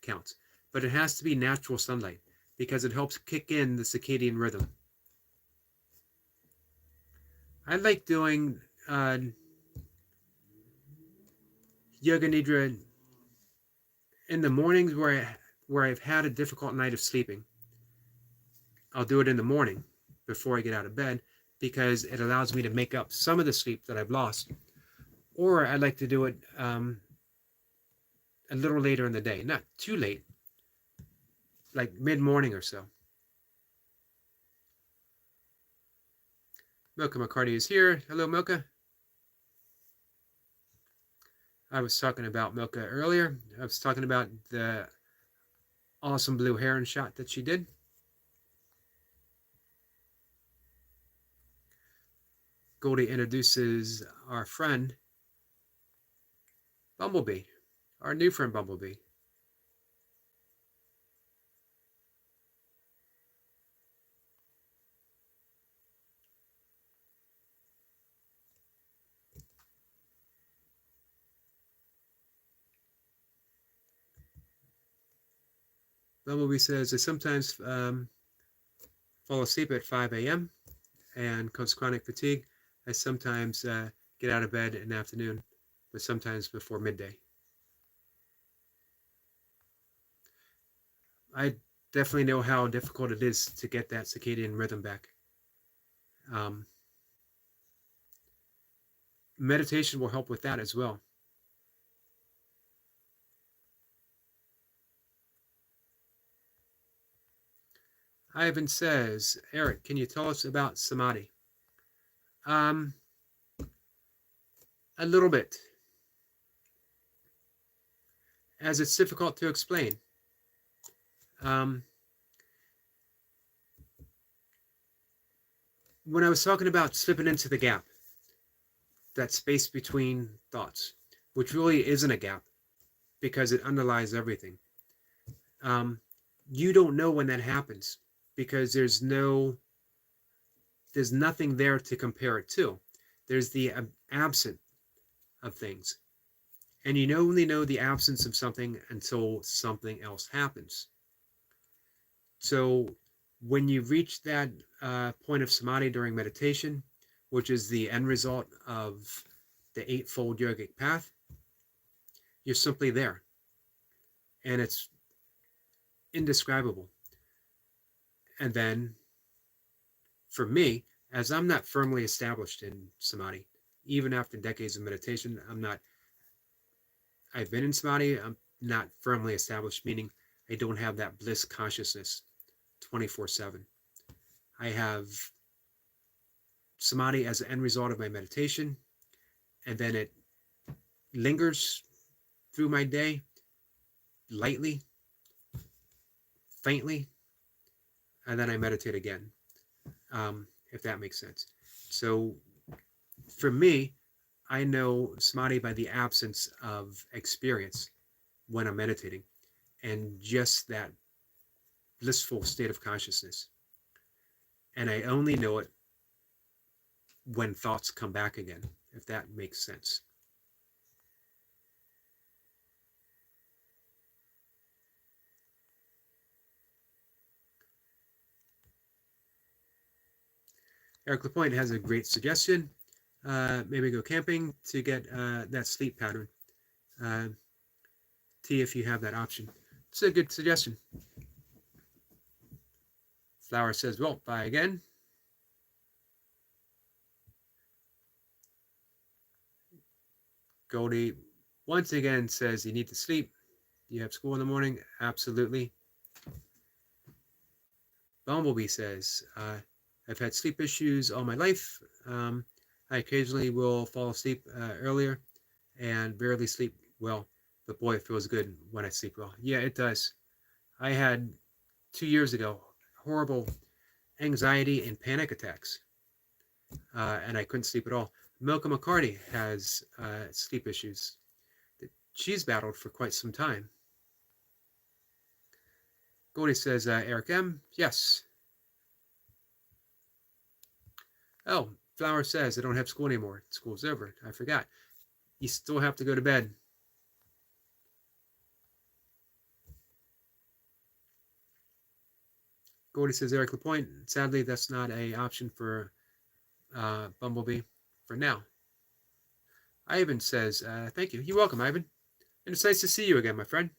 counts. But it has to be natural sunlight because it helps kick in the circadian rhythm. I like doing Yoga Nidra in the mornings where I've had a difficult night of sleeping. I'll do it in the morning before I get out of bed because it allows me to make up some of the sleep that I've lost. Or I like to do it a little later in the day, not too late, like mid-morning or so. Milka McCarty is here. Hello, Milka. I was talking about Milka earlier. I was talking about the awesome blue heron shot that she did. Goldie introduces our friend, Bumblebee, our new friend Bumblebee. Bumblebee says, I sometimes fall asleep at 5 a.m. and cause chronic fatigue. I sometimes get out of bed in the afternoon, but sometimes before midday. I definitely know how difficult it is to get that circadian rhythm back. Meditation will help with that as well. Ivan says, Eric, can you tell us about samadhi? A little bit, as it's difficult to explain. When I was talking about slipping into the gap, that space between thoughts, which really isn't a gap because it underlies everything. You don't know when that happens because there's nothing there to compare it to. There's the absent of things. And you only know the absence of something until something else happens. So when you reach that point of samadhi during meditation, which is the end result of the eightfold yogic path, you're simply there. And it's indescribable. And then, for me, as I'm not firmly established in samadhi, even after decades of meditation, I've been in samadhi, I'm not firmly established, meaning I don't have that bliss consciousness 24/7. I have samadhi as an end result of my meditation, and then it lingers through my day lightly, faintly, and then I meditate again, if that makes sense. So for me, I know samadhi by the absence of experience when I'm meditating, and just that blissful state of consciousness. And I only know it when thoughts come back again, if that makes sense. Eric Lapointe has a great suggestion. Maybe go camping to get that sleep pattern. T, if you have that option. It's a good suggestion. Flower says, well, bye again. Goldie once again says you need to sleep. You have school in the morning? Absolutely. Bumblebee says, I've had sleep issues all my life. I occasionally will fall asleep earlier and barely sleep well, but boy, it feels good when I sleep well. Yeah, it does. I had 2 years ago horrible anxiety and panic attacks, and I couldn't sleep at all. Milka McCarty has sleep issues that she's battled for quite some time. Goldie says, Eric M., yes. Oh, Flower says, I don't have school anymore. School's over. I forgot. You still have to go to bed. Goldie says, Eric Lapointe, sadly, that's not an option for Bumblebee for now. Ivan says, thank you. You're welcome, Ivan. And it's nice to see you again, my friend.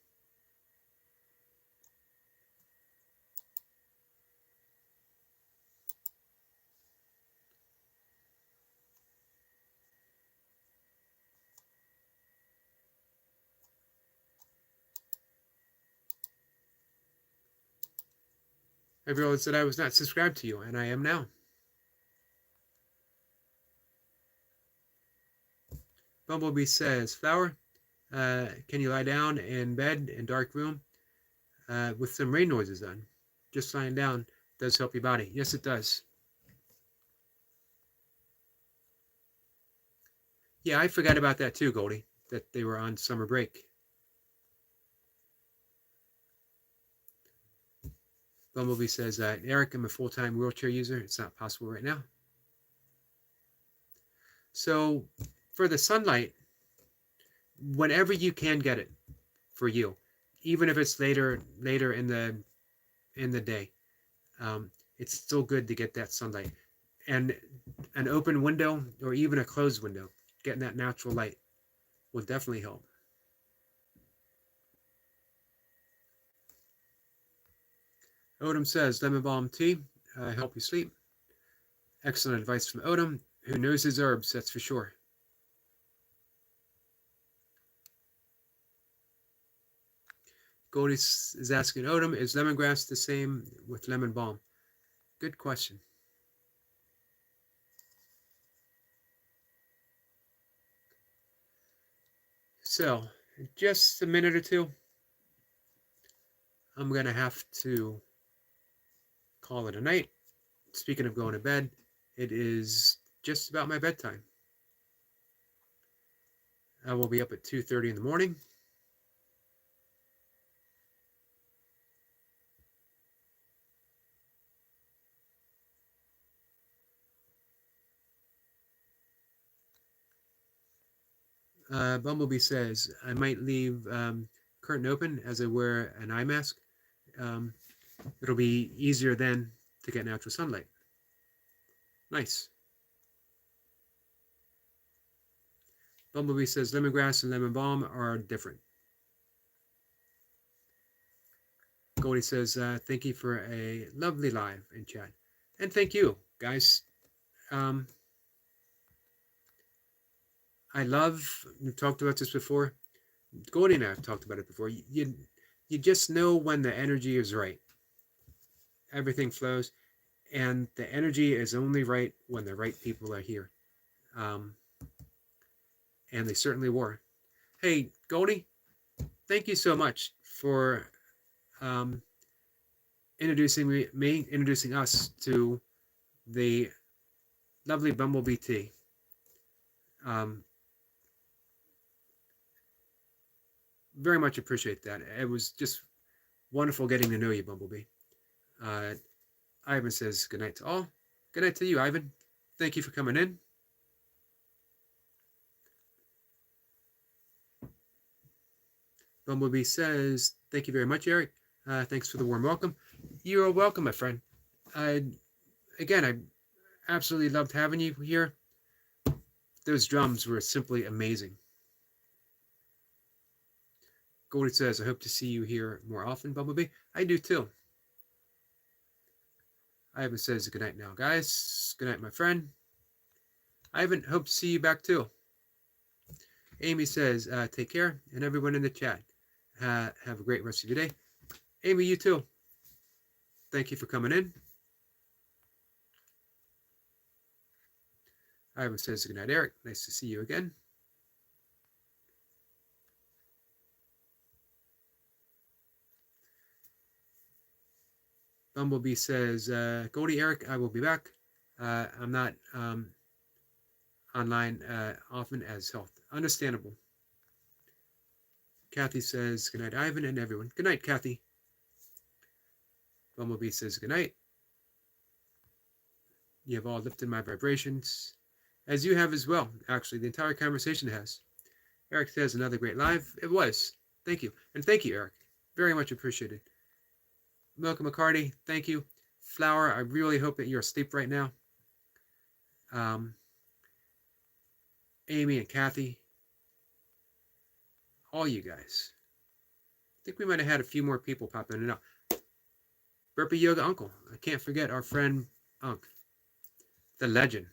I realized that I was not subscribed to you, and I am now. Bumblebee says, Flower, can you lie down in bed in dark room with some rain noises on? Just lying down does help your body. Yes, it does. Yeah, I forgot about that too, Goldie, that they were on summer break. Bumblebee says, Eric, I'm a full-time wheelchair user. It's not possible right now. So for the sunlight, whenever you can get it for you, even if it's later in the day, it's still good to get that sunlight. And an open window or even a closed window, getting that natural light will definitely help. Odom says, lemon balm tea, help you sleep. Excellent advice from Odom, who knows his herbs, that's for sure. Goldie is asking Odom, is lemongrass the same with lemon balm? Good question. So, in just a minute or two, I'm going to have to call it a night. Speaking of going to bed, it is just about my bedtime. I will be up at 2:30 in the morning. Bumblebee says, I might leave curtain open as I wear an eye mask. Um, it'll be easier then to get natural sunlight. Nice. Bumblebee says, lemongrass and lemon balm are different. Goldie says, thank you for a lovely live in chat. And thank you, guys. Um, I love, we've talked about this before. Goldie and I have talked about it before. You just know when the energy is right. Everything flows. And the energy is only right when the right people are here. Um, and they certainly were. Hey, Goldie, thank you so much for introducing us to the lovely Bumblebee tea. Very much appreciate that. It was just wonderful getting to know you, Bumblebee. Ivan says good night to all. Good night to you, Ivan. Thank you for coming in. Bumblebee says, thank you very much, Eric. Thanks for the warm welcome. You are welcome, my friend. Again, I absolutely loved having you here. Those drums were simply amazing. Goldie says, I hope to see you here more often, Bumblebee. I do too. Ivan says, good night now, guys. Good night, my friend. Ivan, hope to see you back too. Amy says, take care, and everyone in the chat, have a great rest of your day. Amy, you too. Thank you for coming in. Ivan says, good night, Eric. Nice to see you again. Bumblebee says, Goldie, Eric, I will be back. I'm not online often as health. Understandable. Kathy says, good night, Ivan and everyone. Good night, Kathy. Bumblebee says, good night. You have all lifted my vibrations, as you have as well. Actually, the entire conversation has. Eric says, another great live. It was. Thank you. And thank you, Eric. Very much appreciated. Milka McCarty, thank you. Flower, I really hope that you're asleep right now. Amy and Kathy, all you guys. I think we might have had a few more people pop in and out. Burpee Yoga Uncle. I can't forget our friend Unc. The legend.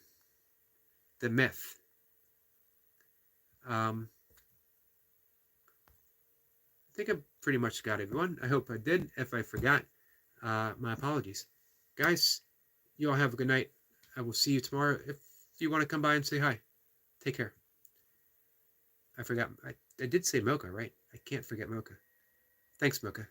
The myth. I think I pretty much got everyone. I hope I did. If I forgot, my apologies. Guys, you all have a good night. I will see you tomorrow. If you want to come by and say hi, take care. I forgot. I did say Mocha, right? I can't forget Mocha. Thanks, Mocha.